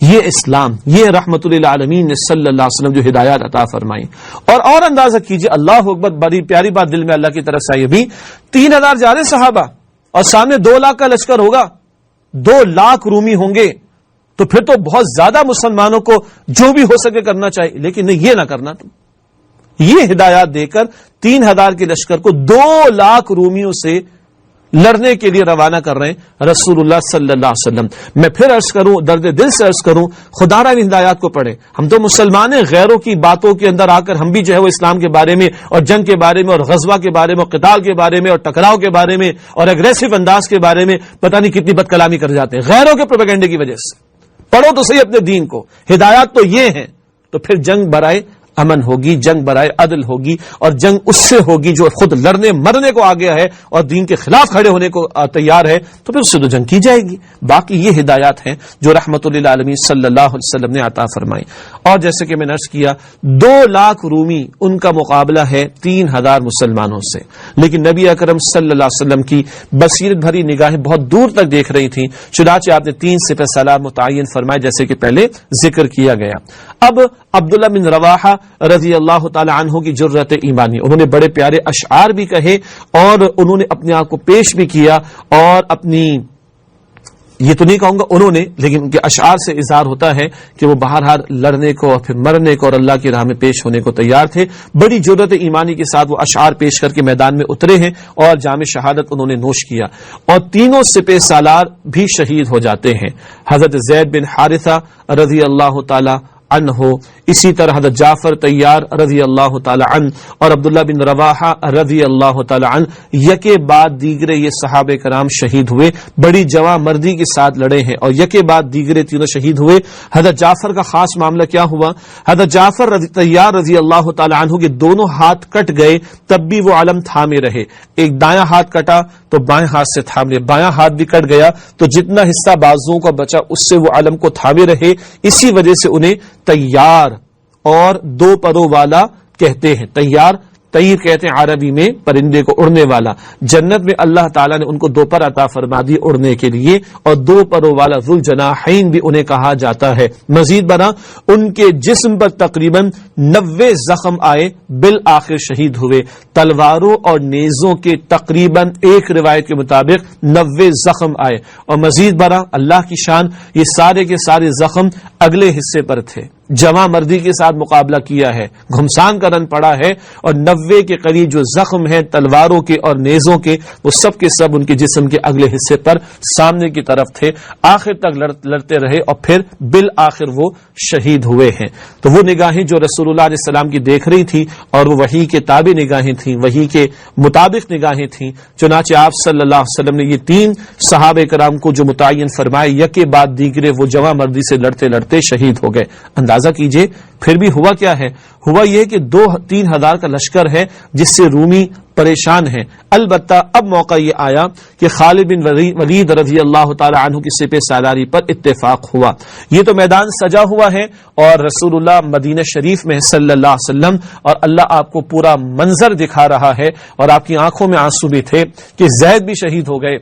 یہ اسلام, یہ رحمت للعالمین نے صلی اللہ علیہ وسلم جو ہدایات عطا فرمائی. اور اندازہ کیجئے, اللہ اکبر, بڑی پیاری بات دل میں اللہ کی طرف سے آئی. بھی 3000 جا رہے صحابہ, اور سامنے 2 لاکھ کا لشکر ہوگا, 2 لاکھ رومی ہوں گے, تو پھر تو بہت زیادہ مسلمانوں کو جو بھی ہو سکے کرنا چاہیے. لیکن نہیں, یہ نہ کرنا. تم یہ ہدایات دے کر 3000 کے لشکر کو 2 لاکھ رومیوں سے لڑنے کے لیے روانہ کر رہے ہیں رسول اللہ صلی اللہ علیہ وسلم. میں پھر عرض کروں, درد دل سے عرض کروں, خدا را ان ہدایات کو پڑھیں. ہم تو مسلمان ہیں, غیروں کی باتوں کے اندر آ کر ہم بھی جو ہے وہ اسلام کے بارے میں اور جنگ کے بارے میں اور غزوہ کے بارے میں اور قتال کے بارے میں اور ٹکراؤ کے بارے میں اور اگریسو انداز کے بارے میں پتہ نہیں کتنی بد کلامی کر جاتے ہیں غیروں کے پروپیگنڈے کی وجہ سے. پڑھو تو صحیح اپنے دین کو, ہدایات تو یہ ہیں. تو پھر جنگ برائے امن ہوگی, جنگ برائے عدل ہوگی, اور جنگ اس سے ہوگی جو خود لڑنے مرنے کو آ گیا ہے اور دین کے خلاف کھڑے ہونے کو تیار ہے, تو پھر اس سے تو جنگ کی جائے گی. باقی یہ ہدایات ہیں جو رحمت للعالمین صلی اللہ علیہ وسلم نے عطا فرمائی. اور جیسے کہ میں نے عرض کیا, 2 لاکھ رومی, ان کا مقابلہ ہے 3000 مسلمانوں سے. لیکن نبی اکرم صلی اللہ علیہ وسلم کی بصیرت بھری نگاہیں بہت دور تک دیکھ رہی تھیں, چنانچہ آپ نے 3 سپہ سالار متعین فرمائے جیسے کہ پہلے ذکر کیا گیا. اب عبداللہ بن رواحہ رضی اللہ تعالی عنہ کی جرأت ایمانی، انہوں نے بڑے پیارے اشعار بھی کہے اور انہوں نے اپنے آپ کو پیش بھی کیا، اور اپنی، یہ تو نہیں کہوں گا انہوں نے، لیکن ان کے اشعار سے اظہار ہوتا ہے کہ وہ بہرحال لڑنے کو اور پھر مرنے کو اور اللہ کی راہ میں پیش ہونے کو تیار تھے۔ بڑی جرأت ایمانی کے ساتھ وہ اشعار پیش کر کے میدان میں اترے ہیں اور جام شہادت انہوں نے نوش کیا، اور تینوں سپہ سالار بھی شہید ہو جاتے ہیں۔ حضرت زید بن حارثہ رضی اللہ تعالی عنہ، اسی طرح حضرت جعفر طیار رضی اللہ تعالی عنہ اور عبداللہ بن رواحہ رضی اللہ تعالی عنہ، یکے بعد دیگرے یہ صحابہ کرام شہید ہوئے، بڑی جواں مردی کے ساتھ لڑے ہیں اور یکے بعد دیگرے تینوں شہید ہوئے۔ حضرت جعفر کا خاص معاملہ کیا ہوا؟ حضرت جعفر طیار رضی اللہ تعالی عنہ کے دونوں ہاتھ کٹ گئے، تب بھی وہ علم تھامے رہے۔ ایک دایاں ہاتھ کٹا تو بائیں ہاتھ سے تھام لے، بایاں ہاتھ بھی کٹ گیا تو جتنا حصہ بازوؤں کا بچا اس سے وہ علم کو تھامے رہے۔ اسی وجہ سے انہیں طیار اور دو پروں والا کہتے ہیں۔ طیار، طیر کہتے ہیں عربی میں پرندے کو، اڑنے والا۔ جنت میں اللہ تعالیٰ نے ان کو دو پر عطا فرما دی اڑنے کے لیے، اور دو پروں والا ذو الجناحین بھی انہیں کہا جاتا ہے۔ مزید برآں ان کے جسم پر تقریباً 90 زخم آئے، بالآخر شہید ہوئے۔ تلواروں اور نیزوں کے تقریباً ایک روایت کے مطابق 90 زخم آئے، اور مزید برآں اللہ کی شان، یہ سارے کے سارے زخم اگلے حصے پر تھے۔ جمع مردی کے ساتھ مقابلہ کیا ہے، گھمسان کا رن پڑا ہے، اور 90 کے قریب جو زخم ہیں تلواروں کے اور نیزوں کے، وہ سب کے سب ان کے جسم کے اگلے حصے پر سامنے کی طرف تھے۔ آخر تک لڑتے رہے اور پھر بالآخر وہ شہید ہوئے ہیں۔ تو وہ نگاہیں جو رسول اللہ علیہ السلام کی دیکھ رہی تھی، اور وہ وحی کے تابع نگاہیں تھیں، وحی کے مطابق نگاہیں تھیں، چنانچہ آپ صلی اللہ علیہ وسلم نے یہ تین صحابہ کرام کو جو متعین فرمائے، یکے بعد دیگرے وہ جمع مردی سے لڑتے لڑتے شہید ہو گئے۔ اندازہ کیجئے پھر بھی ہوا کیا ہے؟ ہوا یہ کہ 2-3 ہزار کا لشکر ہے جس سے رومی پریشان ہیں۔ البتہ اب موقع یہ آیا کہ خالد بن ولید رضی اللہ تعالی عنہ کی سپہ سالاری پر اتفاق ہوا۔ یہ تو میدان سجا ہوا ہے اور رسول اللہ مدینہ شریف میں صلی اللہ علیہ وسلم، اور اللہ آپ کو پورا منظر دکھا رہا ہے، اور آپ کی آنکھوں میں آنسو بھی تھے کہ زید بھی شہید ہو گئے،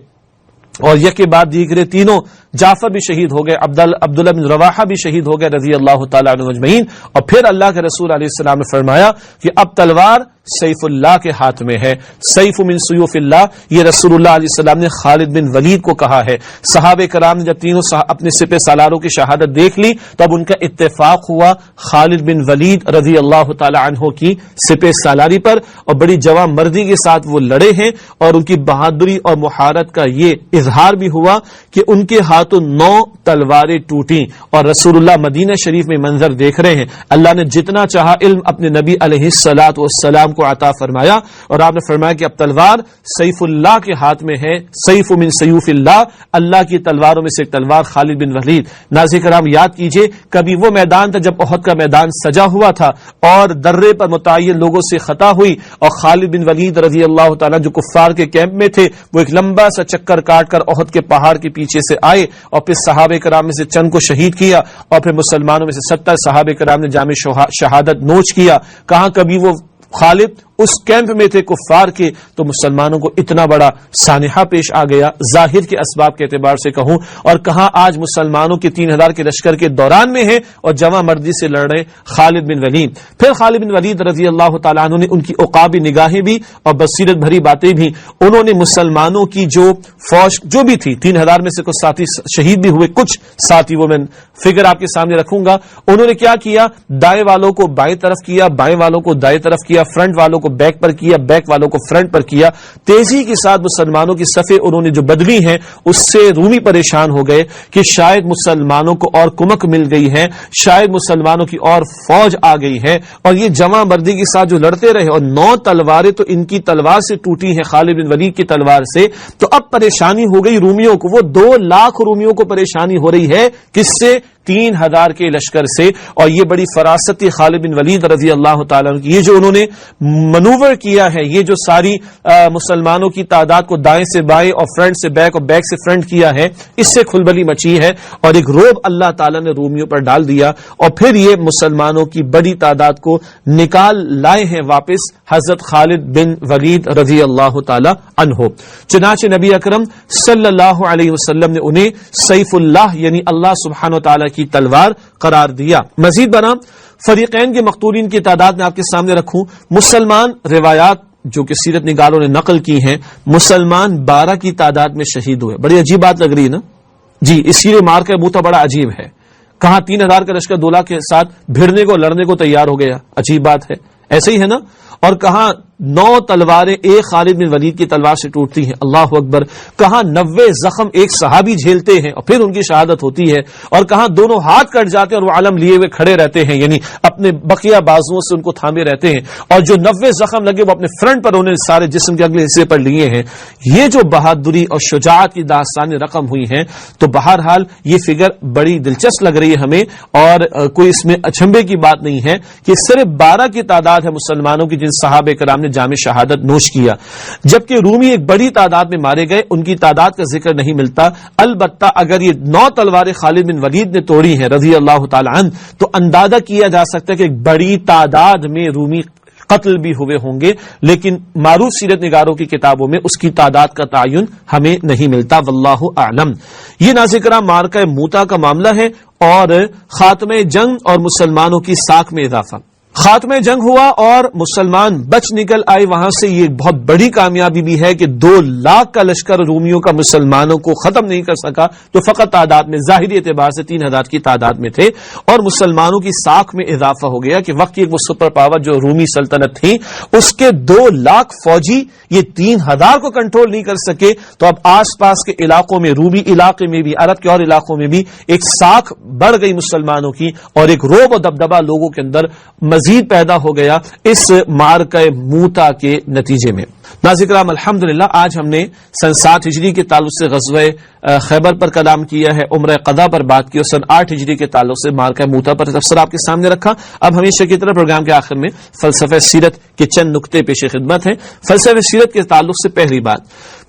اور یکے بعد دیگرے تینوں، جعفر بھی شہید ہو گئے، عبداللہ بن رواحہ بھی شہید ہو گئے رضی اللہ تعالیٰ عنہ اجمعین۔ اور پھر اللہ کے رسول علیہ السلام نے فرمایا کہ اب تلوار سیف اللہ کے ہاتھ میں ہے، سیف من سیوف اللہ، یہ رسول اللہ علیہ السلام نے خالد بن ولید کو کہا ہے۔ صحابہ کرام نے جب تینوں اپنے سپہ سالاروں کی شہادت دیکھ لی تو اب ان کا اتفاق ہوا خالد بن ولید رضی اللہ تعالی عنہ کی سپہ سالاری پر، اور بڑی جواں مردی کے ساتھ وہ لڑے ہیں، اور ان کی بہادری اور مہارت کا یہ اظہار بھی ہوا کہ ان کے ہاتھوں 9 تلواریں ٹوٹیں، اور رسول اللہ مدینہ شریف میں منظر دیکھ رہے ہیں۔ اللہ نے جتنا چاہا علم اپنے نبی علیہ الصلوۃ والسلام کو عطا فرمایا، اور آپ نے فرمایا کہ اب تلوار سیف اللہ کے ہاتھ میں ہے، سیف من سیوف اللہ، اللہ کی تلواروں میں سے ایک تلوار خالد بن ولید۔ ناظرین کرام یاد کیجئے، کبھی وہ میدان تھا جب احد کا میدان سجا ہوا تھا اور درے پر متعین لوگوں سے خطا ہوئی، اور خالد بن ولید رضی اللہ تعالیٰ جو کفار کے کیمپ میں تھے، وہ ایک لمبا سا چکر کاٹ کر احد کے پہاڑ کے پیچھے سے آئے، اور پھر صحابہ کرام میں سے چند کو شہید کیا، اور پھر مسلمانوں میں سے 70 صحابہ کرام نے جام شہادت نوش کیا۔ کہاں کبھی وہ خالد اس کیمپ میں تھے کفار کے، تو مسلمانوں کو اتنا بڑا سانحہ پیش آ گیا ظاہر کے اسباب کے اعتبار سے کہوں، اور کہاں آج مسلمانوں کے 3000 کے لشکر کے دوران میں ہیں اور جمع مردی سے لڑ رہے خالد بن ولید۔ پھر خالد بن ولید رضی اللہ تعالیٰ عنہ نے ان کی عقابی نگاہیں بھی اور بصیرت بھری باتیں بھی، انہوں نے مسلمانوں کی جو فوج جو بھی تھی، 3000 میں سے کچھ ساتھی شہید بھی ہوئے، کچھ ساتھی وہ میں فگر آپ کے سامنے رکھوں گا، انہوں نے کیا کیا، دائیں والوں کو بائیں طرف کیا، بائیں والوں کو دائیں طرف کیا، فرنٹ والوں کو بیک پر کیا، بیک والوں کو فرنٹ پر کیا۔ تیزی کے ساتھ مسلمانوں کی صفیں انہوں نے جو بدلی ہیں، اس سے رومی پریشان ہو گئے کہ شاید مسلمانوں کو اور کمک مل گئی ہے، شاید مسلمانوں کی اور فوج آ گئی ہے، اور یہ جمع مردی کے ساتھ جو لڑتے رہے، اور 9 تلواریں تو ان کی تلوار سے ٹوٹی ہیں، خالد بن ولید کی تلوار سے، تو اب پریشانی ہو گئی رومیوں کو، وہ 2 لاکھ رومیوں کو پریشانی ہو رہی ہے، کس سے؟ 3000 کے لشکر سے۔ اور یہ بڑی فراست تھی خالد بن ولید رضی اللہ تعالیٰ عنہ کی، یہ جو انہوں نے منوور کیا ہے، یہ جو ساری مسلمانوں کی تعداد کو دائیں سے بائیں اور فرنٹ سے بیک اور بیک سے فرنٹ کیا ہے، اس سے کھلبلی مچی ہے، اور ایک روب اللہ تعالیٰ نے رومیوں پر ڈال دیا، اور پھر یہ مسلمانوں کی بڑی تعداد کو نکال لائے ہیں واپس حضرت خالد بن ولید رضی اللہ تعالیٰ عنہ۔ چنانچہ نبی اکرم صلی اللہ علیہ وسلم نے انہیں سیف اللہ یعنی اللہ سبحانہ و تعالیٰ کی تلوار قرار دیا۔ مزید برآں فریقین کے مقتولین کی تعداد میں آپ کے سامنے رکھوں، مسلمان روایات جو کہ سیرت نگاروں نے نقل کی ہیں، مسلمان 12 کی تعداد میں شہید ہوئے۔ بڑی عجیب بات لگ رہی ہے نا جی، اس لیے مارکہ موتا بڑا عجیب ہے۔ کہاں 3000 کا لشکر 2 لاکھ کے ساتھ بھیڑنے کو لڑنے کو تیار ہو گیا، عجیب بات ہے، ایسے ہی ہے نا۔ اور کہاں 9 تلواریں ایک خالد بن ولید کی تلوار سے ٹوٹتی ہیں، اللہ اکبر۔ کہاں 90 زخم ایک صحابی جھیلتے ہیں اور پھر ان کی شہادت ہوتی ہے، اور کہاں دونوں ہاتھ کٹ جاتے ہیں اور وہ علم لیے ہوئے کھڑے رہتے ہیں، یعنی اپنے بقیہ بازوؤں سے ان کو تھامے رہتے ہیں، اور جو 90 زخم لگے وہ اپنے فرنٹ پر انہیں سارے جسم کے اگلے حصے پر لیے ہیں۔ یہ جو بہادری اور شجاعت کی داستانیں رقم ہوئی ہیں، تو بہرحال یہ فگر بڑی دلچسپ لگ رہی ہے ہمیں، اور کوئی اس میں اچنبے کی بات نہیں ہے کہ صرف 12 کی تعداد ہے مسلمانوں کی جن صحابہ کرام نے جام شہادت نوش کیا، جبکہ رومی ایک بڑی تعداد میں مارے گئے، ان کی تعداد کا ذکر نہیں ملتا۔ البتہ اگر یہ 9 تلواریں خالد بن ولید نے توڑی ہیں رضی اللہ تعالی عنہ، تو اندازہ کیا جا سکتا ہے کہ ایک بڑی تعداد میں رومی قتل بھی ہوئے ہوں گے، لیکن معروف سیرت نگاروں کی کتابوں میں اس کی تعداد کا تعین ہمیں نہیں ملتا، واللہ اعلم۔ یہ ناظرین کرام مارکہ موتا کا معاملہ ہے، اور خاتمہ جنگ اور مسلمانوں کی ساکھ میں اضافہ۔ خاتمہ جنگ ہوا اور مسلمان بچ نکل آئے وہاں سے، یہ بہت بڑی کامیابی بھی ہے کہ 2 لاکھ کا لشکر رومیوں کا مسلمانوں کو ختم نہیں کر سکا، تو فقط تعداد میں ظاہری اعتبار سے 3000 کی تعداد میں تھے، اور مسلمانوں کی ساکھ میں اضافہ ہو گیا کہ وقت کی ایک وہ سپر پاور جو رومی سلطنت تھی، اس کے 2 لاکھ فوجی یہ 3000 کو کنٹرول نہیں کر سکے، تو اب آس پاس کے علاقوں میں، رومی علاقے میں بھی، عرب کے اور علاقوں میں بھی ایک ساکھ بڑھ گئی مسلمانوں کی، اور ایک رعب و دبدبہ لوگوں کے اندر مزید پیدا ہو گیا اس مارکہ موتا کے نتیجے میں۔ ناظرین کرام الحمدللہ آج ہم نے سن 7 ہجری کے تعلق سے غزوہ خیبر پر کلام کیا ہے، عمرہ قضا پر بات کی، اور سن 8 ہجری کے تعلق سے مارکہ موتا پر تفسیر آپ کے سامنے رکھا۔ اب ہمیشہ کی طرح پروگرام کے آخر میں فلسفہ سیرت کے چند نقطے پیش خدمت ہیں۔ فلسفہ سیرت کے تعلق سے پہلی بات،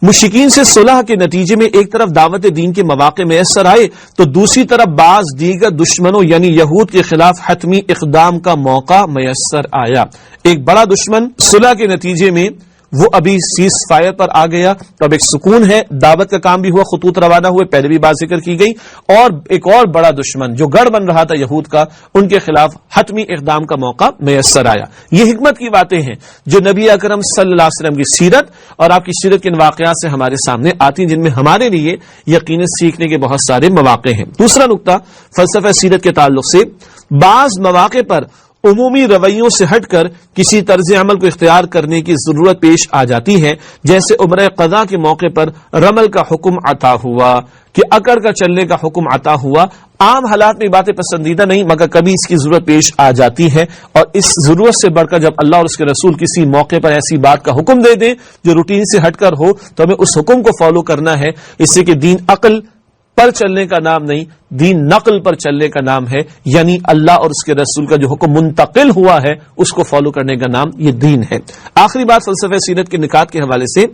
مشرکین سے صلح کے نتیجے میں ایک طرف دعوت دین کے مواقع میسر آئے، تو دوسری طرف بعض دیگر دشمنوں یعنی یہود کے خلاف حتمی اقدام کا موقع میسر آیا۔ ایک بڑا دشمن صلح کے نتیجے میں وہ ابھی سیز فائر پر آ گیا، تو اب ایک سکون ہے، دعوت کا کام بھی ہوا، خطوط روانہ ہوئے، پہلے بھی بات ذکر کی گئی، اور ایک اور بڑا دشمن جو گڑھ بن رہا تھا یہود کا، ان کے خلاف حتمی اقدام کا موقع میسر آیا۔ یہ حکمت کی باتیں ہیں جو نبی اکرم صلی اللہ علیہ وسلم کی سیرت اور آپ کی سیرت کے ان واقعات سے ہمارے سامنے آتی ہیں، جن میں ہمارے لیے یقیناً سیکھنے کے بہت سارے مواقع ہیں۔ دوسرا نقطہ فلسفہ سیرت کے تعلق سے، بعض مواقع پر عمومی رویوں سے ہٹ کر کسی طرز عمل کو اختیار کرنے کی ضرورت پیش آ جاتی ہے، جیسے عمرہ قضا کے موقع پر رمل کا حکم عطا ہوا، کہ اکڑ کا چلنے کا حکم عطا ہوا۔ عام حالات میں باتیں پسندیدہ نہیں، مگر کبھی اس کی ضرورت پیش آ جاتی ہے، اور اس ضرورت سے بڑھ کر جب اللہ اور اس کے رسول کسی موقع پر ایسی بات کا حکم دے دیں جو روٹین سے ہٹ کر ہو، تو ہمیں اس حکم کو فالو کرنا ہے، اس سے کہ دین عقل پر چلنے کا نام نہیں، دین نقل پر چلنے کا نام ہے، یعنی اللہ اور اس کے رسول کا جو حکم منتقل ہوا ہے اس کو فالو کرنے کا نام یہ دین ہے۔ آخری بات فلسفہ سیرت کے نکات کے حوالے سے،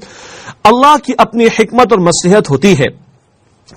اللہ کی اپنی حکمت اور مصلحت ہوتی ہے۔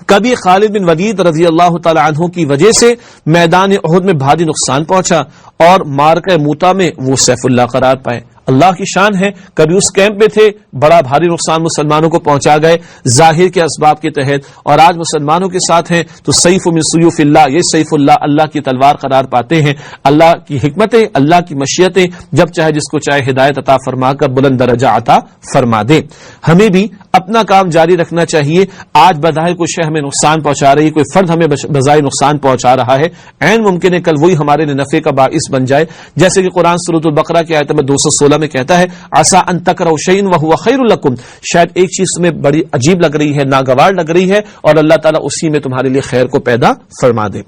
کبھی خالد بن ولید رضی اللہ تعالی عنہ کی وجہ سے میدان احد میں بھاری نقصان پہنچا، اور مارکہ موتا میں وہ سیف اللہ قرار پائے۔ اللہ کی شان ہے، کبھی اس کیمپ میں تھے، بڑا بھاری نقصان مسلمانوں کو پہنچا گئے ظاہر کے اسباب کے تحت، اور آج مسلمانوں کے ساتھ ہیں تو سیف من سیوف اللہ، یہ سیف اللہ کی تلوار قرار پاتے ہیں۔ اللہ کی حکمتیں، اللہ کی مشیتیں، جب چاہے جس کو چاہے ہدایت عطا فرما کر بلند درجہ عطا فرما دے۔ ہمیں بھی اپنا کام جاری رکھنا چاہیے۔ آج بظاہر کوئی شے ہمیں نقصان پہنچا رہی ہے، کوئی فرد ہمیں بظاہر نقصان پہنچا رہا ہے، عین ممکن ہے کل وہی ہمارے لیے نفع کا باعث بن جائے، جیسے کہ قرآن سورۃ البقرہ کی آیت نمبر 216 میں کہتا ہے، عسیٰ ان تکرہوا شیئا وہو خیر لکم، شاید ایک چیز تمہیں بڑی عجیب لگ رہی ہے، ناگوار لگ رہی ہے، اور اللہ تعالیٰ اسی میں تمہارے لیے خیر کو پیدا فرما دے۔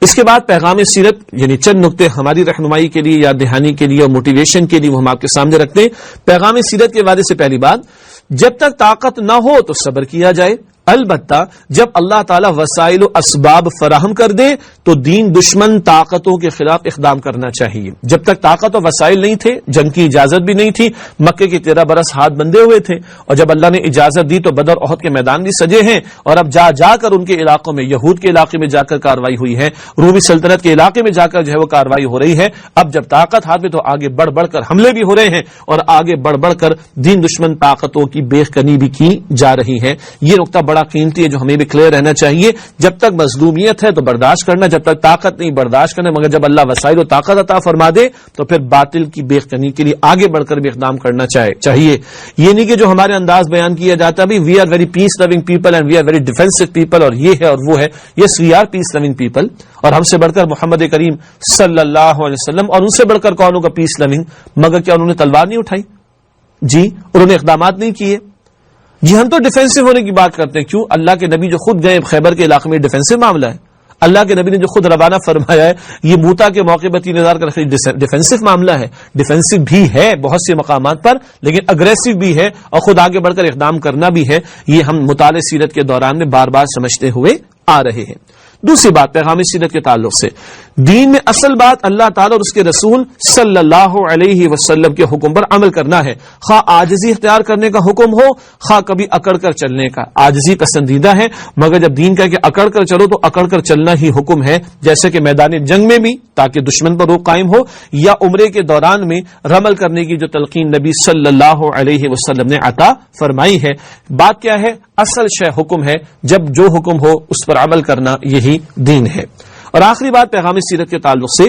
اس کے بعد پیغام سیرت یعنی چند نقطے ہماری رہنمائی کے لیے، یاد دہانی کے لیے اور موٹیویشن کے لیے وہ ہم آپ کے سامنے رکھتے ہیں۔ پیغام سیرت کے حوالے سے پہلی بات، جب تک طاقت نہ ہو تو صبر کیا جائے، البتہ جب اللہ تعالیٰ وسائل و اسباب فراہم کر دے تو دین دشمن طاقتوں کے خلاف اقدام کرنا چاہیے۔ جب تک طاقت و وسائل نہیں تھے، جنگ کی اجازت بھی نہیں تھی، مکے کے 13 برس ہاتھ بندھے ہوئے تھے، اور جب اللہ نے اجازت دی تو بدر احد کے میدان بھی سجے ہیں، اور اب جا کر ان کے علاقوں میں، یہود کے علاقے میں جا کر کاروائی ہوئی ہے، رومی سلطنت کے علاقے میں جا کر جو ہے وہ کاروائی ہو رہی ہے۔ اب جب طاقت ہاتھ میں تو آگے بڑھ کر حملے بھی ہو رہے ہیں، اور آگے بڑھ کر دین دشمن طاقتوں کی بیخ کنی بھی کی جا رہی ہے۔ یہ نقطہ بڑا قیمتی ہے جو ہمیں بھی کلیئر رہنا چاہیے. جب تک مظلومیت ہے تو برداشت کرنا, جب تک طاقت نہیں برداشت کرنا, مگر جب اللہ وسائل و طاقت عطا فرما دے تو پھر باطل کی بے کنی کے لیے آگے بڑھ کر بھی اقدام کرنا چاہیے. یہ نہیں کہ جو ہمارے انداز بیان کیا جاتا ہے we are very peace loving people and we are very defensive people, اور یہ ہے اور وہ ہے. یس we are piece loving people, اور ہم سے بڑھ کر محمد کریم صلی اللہ علیہ وسلم, اور ان سے بڑھ کر کون ہوگا پیس لونگ, مگر کیا انہوں نے تلوار نہیں اٹھائی؟ جی انہوں نے اقدامات نہیں کیے؟ جی ہم تو ڈیفینسو ہونے کی بات کرتے ہیں. کیوں؟ اللہ کے نبی جو خود گئے خیبر کے علاقے میں, ڈیفینسو معاملہ ہے. اللہ کے نبی نے جو خود روانہ فرمایا ہے یہ موتا کے موقع پر 3000 کا ڈیفینسو معاملہ ہے. ڈیفینسو بھی ہے بہت سے مقامات پر, لیکن اگریسو بھی ہے اور خود آگے بڑھ کر اقدام کرنا بھی ہے. یہ ہم مطالعہ سیرت کے دوران میں بار بار سمجھتے ہوئے آ رہے ہیں. دوسری بات پیغام سیرت کے تعلق سے, دین میں اصل بات اللہ تعالیٰ اور اس کے رسول صلی اللہ علیہ وسلم کے حکم پر عمل کرنا ہے, خواہ عاجزی اختیار کرنے کا حکم ہو خواہ کبھی اکڑ کر چلنے کا. عاجزی پسندیدہ ہے, مگر جب دین کا کہ اکڑ کر چلو تو اکڑ کر چلنا ہی حکم ہے, جیسے کہ میدان جنگ میں بھی تاکہ دشمن پر روک قائم ہو, یا عمرے کے دوران میں رمل کرنے کی جو تلقین نبی صلی اللہ علیہ وسلم نے عطا فرمائی ہے. بات کیا ہے؟ اصل شے حکم ہے, جب جو حکم ہو اس پر عمل کرنا یہی دین ہے. اور آخری بات پیغام سیرت کے تعلق سے,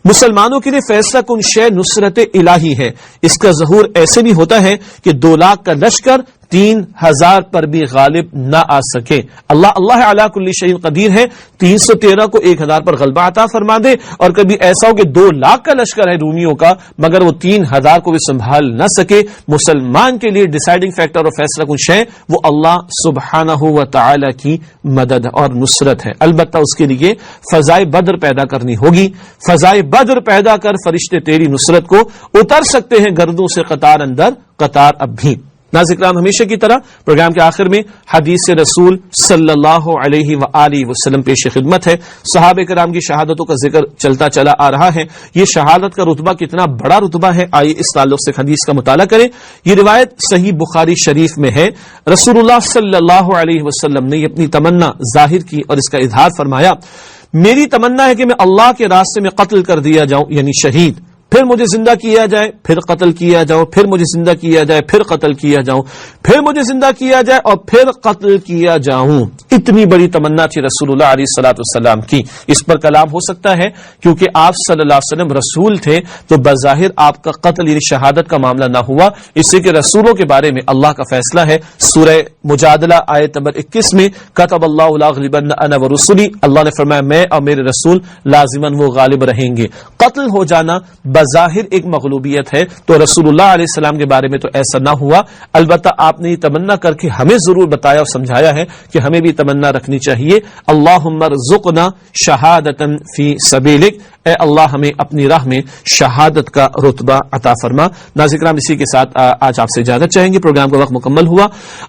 مسلمانوں کے لیے فیصلہ کن شے نصرت الہی ہے. اس کا ظہور ایسے بھی ہوتا ہے کہ 2 لاکھ کا لشکر 3000 پر بھی غالب نہ آ سکے. اللہ علی کل شیء قدیر ہے, 313 کو 1000 پر غلبہ عطا فرما دے. اور کبھی ایسا ہو کہ 2 لاکھ کا لشکر ہے رومیوں کا, مگر وہ 3000 کو بھی سنبھال نہ سکے. مسلمان کے لیے ڈیسائیڈنگ فیکٹر اور فیصلہ کن شے وہ اللہ سبحانہ و تعالی کی مدد اور نصرت ہے. البتہ اس کے لیے فضائے بدر پیدا کرنی ہوگی. فضائے بدر پیدا کر فرشتے تیری نصرت کو اتر سکتے ہیں گردوں سے قطار اندر قطار. اب بھی ناظرین کرام, ہمیشہ کی طرح پروگرام کے آخر میں حدیث رسول صلی اللہ علیہ وآلہ وسلم پیش خدمت ہے. صحابہ کرام کی شہادتوں کا ذکر چلتا چلا آ رہا ہے. یہ شہادت کا رتبہ کتنا بڑا رتبہ ہے, آئیے اس تعلق سے حدیث کا مطالعہ کریں. یہ روایت صحیح بخاری شریف میں ہے. رسول اللہ صلی اللہ علیہ وسلم نے اپنی تمنا ظاہر کی اور اس کا اظہار فرمایا, میری تمنا ہے کہ میں اللہ کے راستے میں قتل کر دیا جاؤں, یعنی شہید, پھر مجھے زندہ کیا جائے, پھر قتل کیا جاؤ, پھر مجھے زندہ کیا جائے, پھر قتل کیا جاؤں, پھر مجھے زندہ کیا جائے اور پھر قتل کیا جاؤں. اتنی بڑی تمنا تھی رسول اللہ علیہ الصلوۃ والسلام کی. اس پر کلام ہو سکتا ہے کیونکہ آپ صلی اللہ علیہ وسلم رسول تھے, تو بظاہر آپ کا قتل یعنی شہادت کا معاملہ نہ ہوا, اس سے کہ رسولوں کے بارے میں اللہ کا فیصلہ ہے. سورہ مجادلہ آیت نمبر 21 میں کتب اللہ لاغلبن انا ورسلی, اللہ نے فرمایا میں اور میرے رسول لازماً وہ غالب رہیں گے. قتل ہو جانا بظاہر ایک مغلوبیت ہے, تو رسول اللہ علیہ السلام کے بارے میں تو ایسا نہ ہوا. البتہ آپ نے یہ تمنا کر کے ہمیں ضرور بتایا اور سمجھایا ہے کہ ہمیں بھی تمنا رکھنی چاہیے. اللہم ارزقنا شہادتا فی سبیلک, اے اللہ ہمیں اپنی راہ میں شہادت کا رتبہ عطا فرما. ناظرین کرام, اسی کے ساتھ آج آپ سے اجازت چاہیں گے, پروگرام کا وقت مکمل ہوا.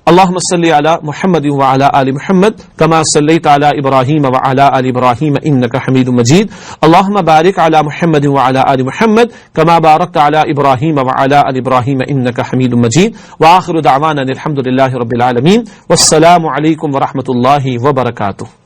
اللہم صلی علی محمد وعلی آل محمد کما صلیت علی ابراہیم وعلی آل ابراہیم انک حمید مجید. اللہم بارک علی محمد وعلی آل محمد كما باركت على إبراهيم وعلى آل إبراهيم إنك حميد مجيد. وآخر دعوانا الحمد لله رب العالمين, والسلام عليكم ورحمة الله وبركاته.